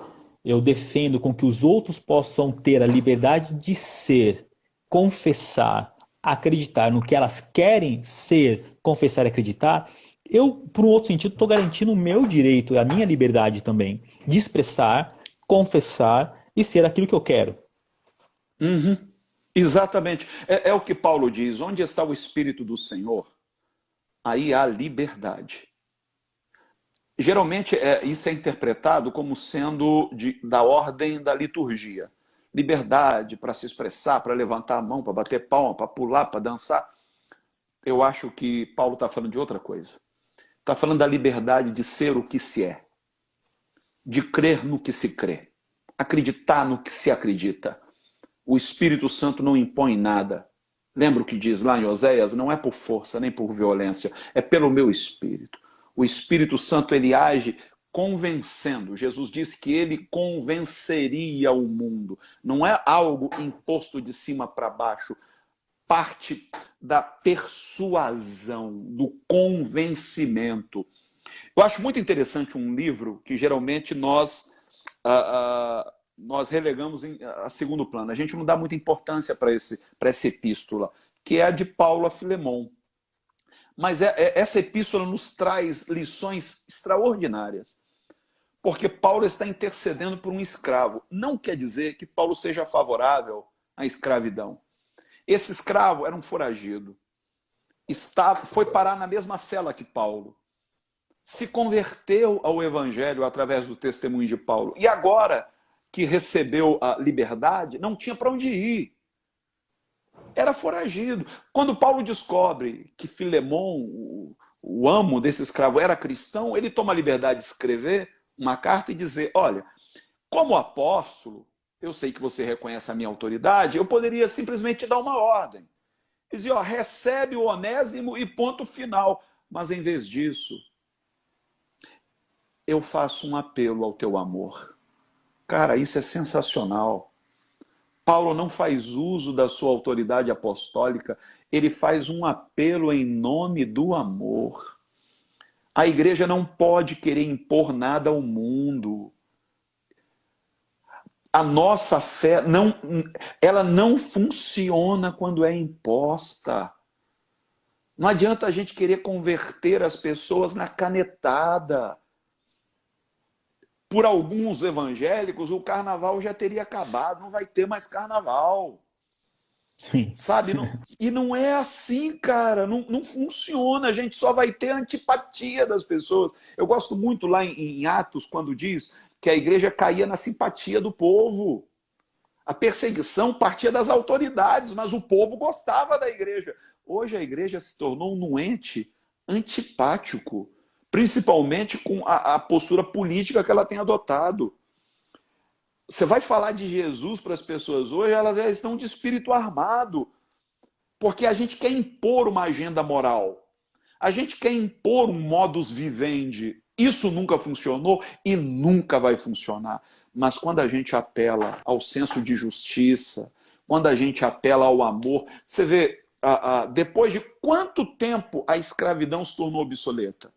eu defendo com que os outros possam ter a liberdade de ser, confessar, acreditar no que elas querem ser, confessar e acreditar, eu, por um outro sentido, estou garantindo o meu direito, a minha liberdade também, de expressar, confessar e ser aquilo que eu quero. Uhum. Exatamente. É o que Paulo diz: onde está o Espírito do Senhor, aí há liberdade. Geralmente isso é interpretado como sendo da ordem da liturgia. Liberdade para se expressar, para levantar a mão, para bater palma, para pular, para dançar. Eu acho que Paulo está falando de outra coisa. Está falando da liberdade de ser o que se é, de crer no que se crê, acreditar no que se acredita. O Espírito Santo não impõe nada. Lembra o que diz lá em Oséias? Não é por força nem por violência, é pelo meu Espírito. O Espírito Santo, ele age convencendo. Jesus disse que ele convenceria o mundo. Não é algo imposto de cima para baixo. Parte da persuasão, do convencimento. Eu acho muito interessante um livro que geralmente nós relegamos a segundo plano. A gente não dá muita importância para essa epístola, que é a de Paulo a Filemon. Mas essa epístola nos traz lições extraordinárias, porque Paulo está intercedendo por um escravo. Não quer dizer que Paulo seja favorável à escravidão. Esse escravo era um foragido. Foi parar na mesma cela que Paulo. Se converteu ao evangelho através do testemunho de Paulo. E agora que recebeu a liberdade, não tinha para onde ir. Era foragido. Quando Paulo descobre que Filemon, o amo desse escravo, era cristão, ele toma a liberdade de escrever uma carta e dizer: olha, como apóstolo, eu sei que você reconhece a minha autoridade, eu poderia simplesmente dar uma ordem. Dizer: ó, recebe o Onésimo e ponto final. Mas em vez disso, eu faço um apelo ao teu amor. Cara, isso é sensacional. Paulo não faz uso da sua autoridade apostólica, ele faz um apelo em nome do amor. A igreja não pode querer impor nada ao mundo. A nossa fé ela não funciona quando é imposta. Não adianta a gente querer converter as pessoas na canetada. Por alguns evangélicos, o carnaval já teria acabado, não vai ter mais carnaval. Sim. Sabe? E não é assim, cara. Não funciona. A gente só vai ter antipatia das pessoas. Eu gosto muito lá em Atos, quando diz que a igreja caía na simpatia do povo. A perseguição partia das autoridades, mas o povo gostava da igreja. Hoje a igreja se tornou um ente antipático, principalmente com a postura política que ela tem adotado. Você vai falar de Jesus para as pessoas hoje, elas já estão de espírito armado, porque a gente quer impor uma agenda moral. A gente quer impor um modus vivendi. Isso nunca funcionou e nunca vai funcionar. Mas quando a gente apela ao senso de justiça, quando a gente apela ao amor, você vê, depois de quanto tempo a escravidão se tornou obsoleta?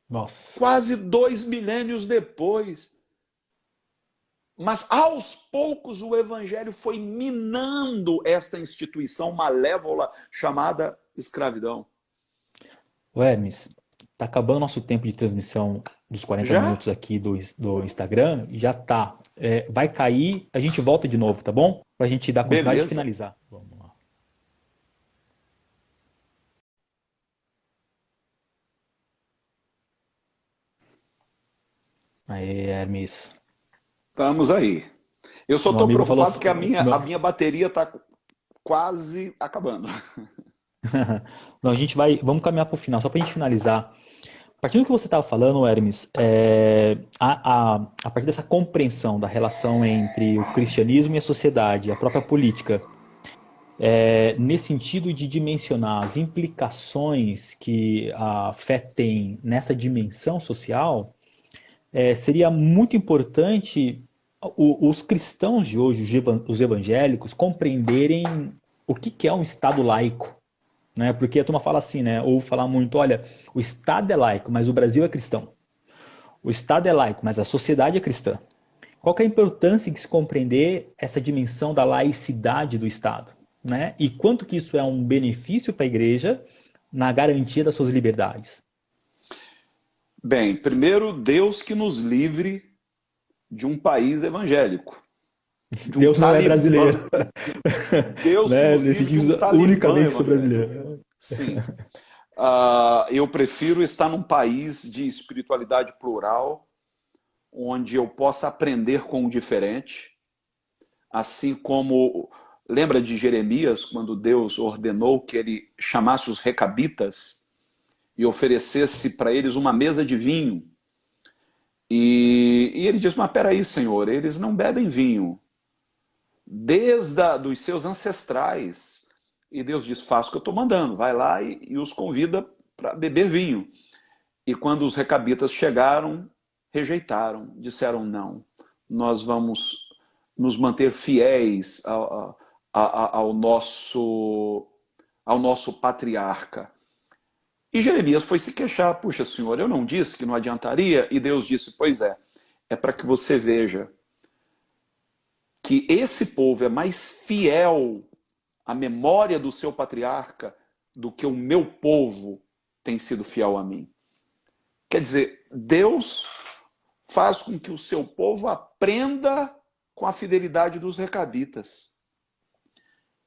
Nossa. Quase 2 milênios depois. Mas aos poucos o evangelho foi minando esta instituição malévola chamada escravidão. Hermes, tá acabando o nosso tempo de transmissão dos 40 Já? minutos aqui do Instagram. Já tá. Vai cair, a gente volta de novo, tá bom? Pra gente dar continuidade e Beleza. finalizar. Vamos lá. Aí, Hermes. Estamos aí. Eu só Meu estou amigo falou preocupado assim. que a minha bateria está quase acabando. Não, vamos caminhar para o final, só para a gente finalizar. Partindo do que você estava falando, Hermes, a partir dessa compreensão da relação entre o cristianismo e a sociedade, a própria política, nesse sentido de dimensionar as implicações que a fé tem nessa dimensão social, seria muito importante os cristãos de hoje, os evangélicos, compreenderem o que é um Estado laico. Né? Porque a turma fala assim, né? Ou falar muito, olha, o Estado é laico, mas o Brasil é cristão. O Estado é laico, mas a sociedade é cristã. Qual que é a importância de se compreender essa dimensão da laicidade do Estado? Né? E quanto que isso é um benefício para a igreja na garantia das suas liberdades? Bem, primeiro, Deus que nos livre de um país evangélico. Deus não é brasileiro. Deus que né? nos livre de um talibã unicamente sou evangélico. brasileiro. Sim. Eu prefiro estar num país de espiritualidade plural, onde eu possa aprender com o diferente, assim como... Lembra de Jeremias, quando Deus ordenou que ele chamasse os recabitas e oferecesse para eles uma mesa de vinho? E ele diz, mas peraí, Senhor, eles não bebem vinho desde dos seus ancestrais. E Deus diz, faça o que eu estou mandando, vai lá e os convida para beber vinho. E quando os recabitas chegaram, rejeitaram, disseram não, nós vamos nos manter fiéis ao nosso patriarca. E Jeremias foi se queixar, puxa, Senhor, eu não disse que não adiantaria? E Deus disse, pois é para que você veja que esse povo é mais fiel à memória do seu patriarca do que o meu povo tem sido fiel a mim. Quer dizer, Deus faz com que o seu povo aprenda com a fidelidade dos recabitas.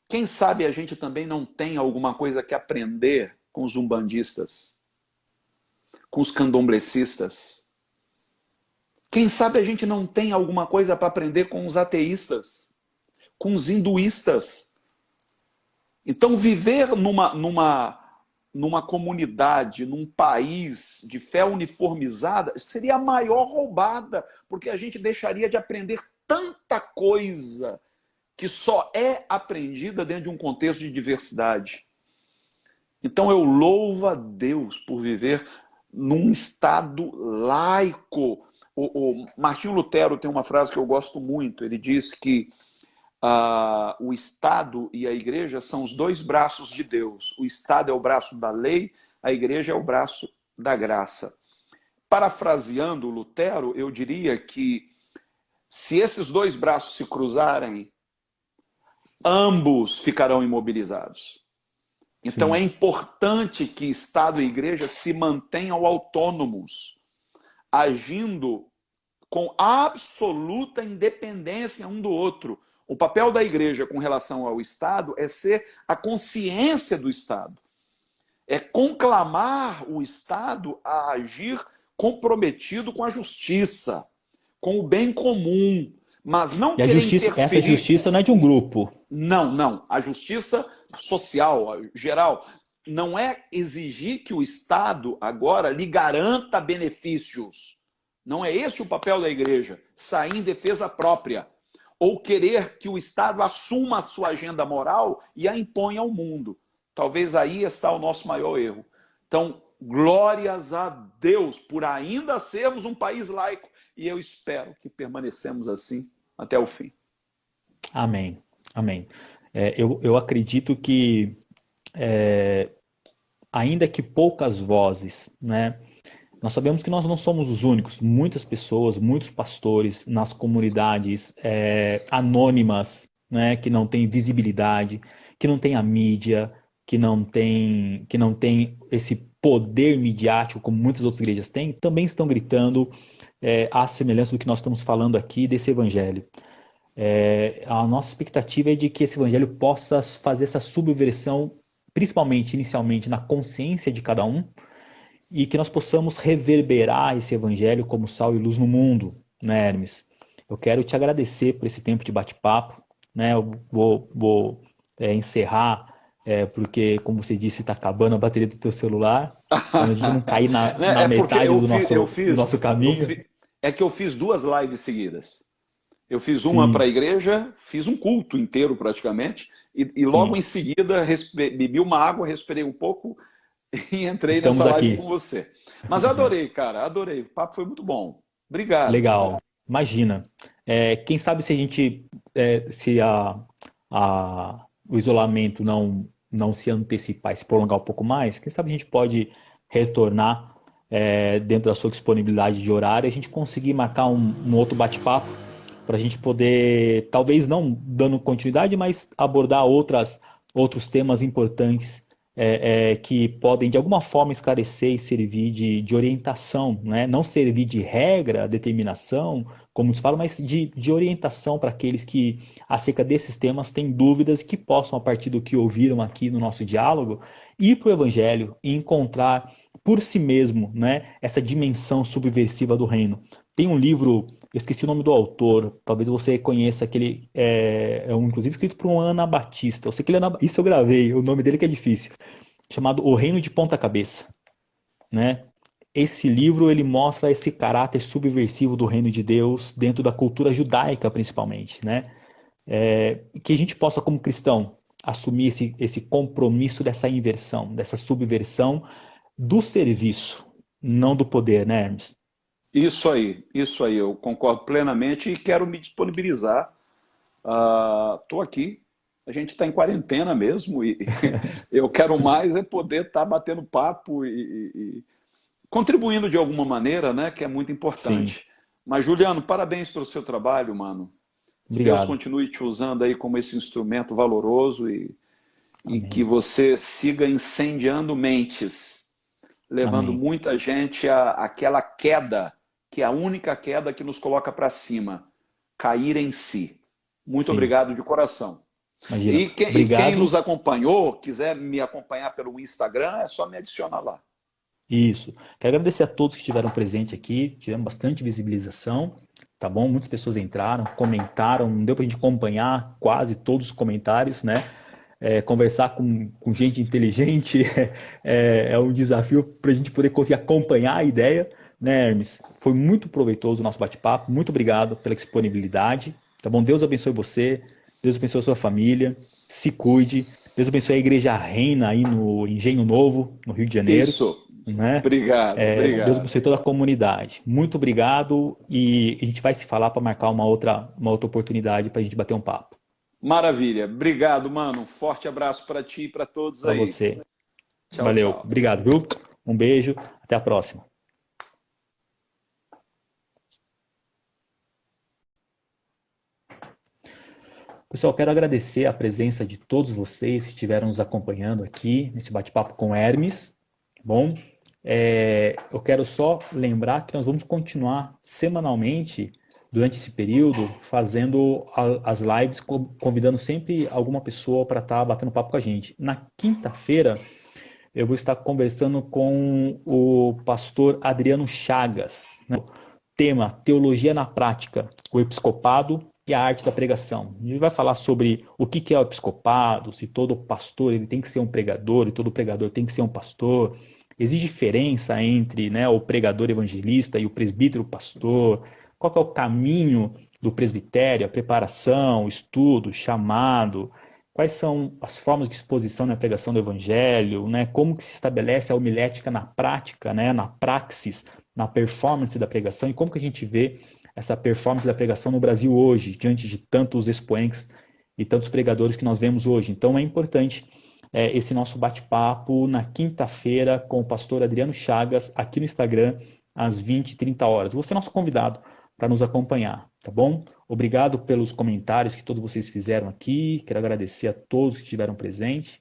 Quem sabe a gente também não tem alguma coisa que aprender com os umbandistas, com os candomblecistas. Quem sabe a gente não tem alguma coisa para aprender com os ateístas, com os hinduístas. Então, viver numa comunidade, num país de fé uniformizada, seria a maior roubada, porque a gente deixaria de aprender tanta coisa que só é aprendida dentro de um contexto de diversidade. Então eu louvo a Deus por viver num Estado laico. O Martinho Lutero tem uma frase que eu gosto muito, ele diz que o Estado e a igreja são os dois braços de Deus. O Estado é o braço da lei, a igreja é o braço da graça. Parafraseando Lutero, eu diria que se esses dois braços se cruzarem, ambos ficarão imobilizados. Então Sim. é importante que Estado e igreja se mantenham autônomos, agindo com absoluta independência um do outro. O papel da igreja com relação ao Estado é ser a consciência do Estado. É conclamar o Estado a agir comprometido com a justiça, com o bem comum, mas não E a querer justiça, essa interferir. justiça não é de um grupo. Não, não. A justiça social, geral, não é exigir que o Estado agora lhe garanta benefícios. Não é esse o papel da igreja, sair em defesa própria. Ou querer que o Estado assuma a sua agenda moral e a imponha ao mundo. Talvez aí está o nosso maior erro. Então, glórias a Deus por ainda sermos um país laico. E eu espero que permanecemos assim até o fim. Amém. Amém. Eu acredito que, ainda que poucas vozes, né? Nós sabemos que nós não somos os únicos. Muitas pessoas, muitos pastores nas comunidades anônimas, né, que não têm visibilidade, que não têm a mídia, que não tem esse poder midiático como muitas outras igrejas têm, também estão gritando à semelhança do que nós estamos falando aqui desse evangelho. A nossa expectativa é de que esse evangelho possa fazer essa subversão, principalmente, inicialmente, na consciência de cada um, e que nós possamos reverberar esse evangelho como sal e luz no mundo, né, Hermes? Eu quero te agradecer por esse tempo de bate-papo, né? Eu vou encerrar, porque, como você disse, está acabando a bateria do teu celular, para a gente não cair na É porque metade do nosso caminho. é que eu fiz 2 lives seguidas. Eu fiz uma para a Sim, igreja, fiz um culto inteiro praticamente, e logo sim, em seguida bebi uma água, respirei um pouco e entrei nessa estamos live aqui. com você. Mas eu adorei, cara, adorei. O papo foi muito bom. Obrigado. Legal. Imagina. Quem sabe se a gente, se o isolamento não se antecipar e se prolongar um pouco mais, quem sabe a gente pode retornar dentro da sua disponibilidade de horário, a gente conseguir marcar um outro bate-papo para a gente poder, talvez não dando continuidade, mas abordar outros temas importantes que podem de alguma forma esclarecer e servir de orientação, né? Não servir de regra, determinação, como nos falam, mas de orientação para aqueles que, acerca desses temas, têm dúvidas que possam, a partir do que ouviram aqui no nosso diálogo, ir para o Evangelho e encontrar por si mesmo, né, essa dimensão subversiva do reino. Tem um livro, eu esqueci o nome do autor, talvez você conheça aquele, inclusive escrito por um Anabatista. Eu sei que isso eu gravei, o nome dele que é difícil, chamado O Reino de Ponta Cabeça, né? Esse livro ele mostra esse caráter subversivo do reino de Deus dentro da cultura judaica, principalmente, né? Que a gente possa, como cristão, assumir esse compromisso dessa inversão, dessa subversão do serviço, não do poder, né, Hermes? Isso aí, eu concordo plenamente e quero me disponibilizar. Estou aqui, a gente está em quarentena mesmo e eu quero mais é poder estar batendo papo e contribuindo de alguma maneira, né, que é muito Sim, importante. Mas, Juliano, parabéns pelo seu trabalho, mano. Que Deus obrigado. continue te usando aí como esse instrumento valoroso e que Amém. você siga incendiando mentes, levando Amém. muita gente àquela queda, que é a única queda que nos coloca para cima, cair em si. Muito Sim, obrigado de coração. imagina. E quem Obrigado. nos acompanhou, quiser me acompanhar pelo Instagram, é só me adicionar lá. Isso. Quero agradecer a todos que estiveram presentes aqui. Tivemos bastante visibilização, tá bom? Muitas pessoas entraram, comentaram, não deu para a gente acompanhar quase todos os comentários, né? Conversar com gente inteligente é um desafio para a gente poder conseguir acompanhar a ideia, né, Hermes? Foi muito proveitoso o nosso bate-papo. Muito obrigado pela disponibilidade, tá bom? Deus abençoe você, Deus abençoe a sua família, se cuide. Deus abençoe a Igreja Reina aí no Engenho Novo, no Rio de Janeiro, Isso. né? Obrigado, Deus obrigado. abençoe toda a comunidade. Muito obrigado e a gente vai se falar para marcar uma outra oportunidade para a gente bater um papo. Maravilha. Obrigado, mano. Um forte abraço para ti e para todos Para aí. você. Tchau, Valeu. tchau. Obrigado, viu? Um beijo. Até a próxima. Pessoal, quero agradecer a presença de todos vocês que estiveram nos acompanhando aqui nesse bate-papo com Hermes. Bom, eu quero só lembrar que nós vamos continuar semanalmente, durante esse período, fazendo as lives, convidando sempre alguma pessoa para estar batendo papo com a gente. Na quinta-feira, eu vou estar conversando com o pastor Adriano Chagas, né? Tema: Teologia na Prática, o Episcopado e a Arte da Pregação. A gente vai falar sobre o que é o episcopado, se todo pastor ele tem que ser um pregador e todo pregador tem que ser um pastor. Existe diferença entre, né, o pregador evangelista e o presbítero pastor? Qual que é o caminho do presbitério, a preparação, o estudo, o chamado? Quais são as formas de exposição na pregação do evangelho, né? Como que se estabelece a homilética na prática, né? Na praxis, na performance da pregação, e como que a gente vê essa performance da pregação no Brasil hoje, diante de tantos expoentes e tantos pregadores que nós vemos hoje. Então é importante esse nosso bate-papo na quinta-feira com o pastor Adriano Chagas, aqui no Instagram, às 20h30. Você é nosso convidado para nos acompanhar, tá bom? Obrigado pelos comentários que todos vocês fizeram aqui, quero agradecer a todos que estiveram presentes.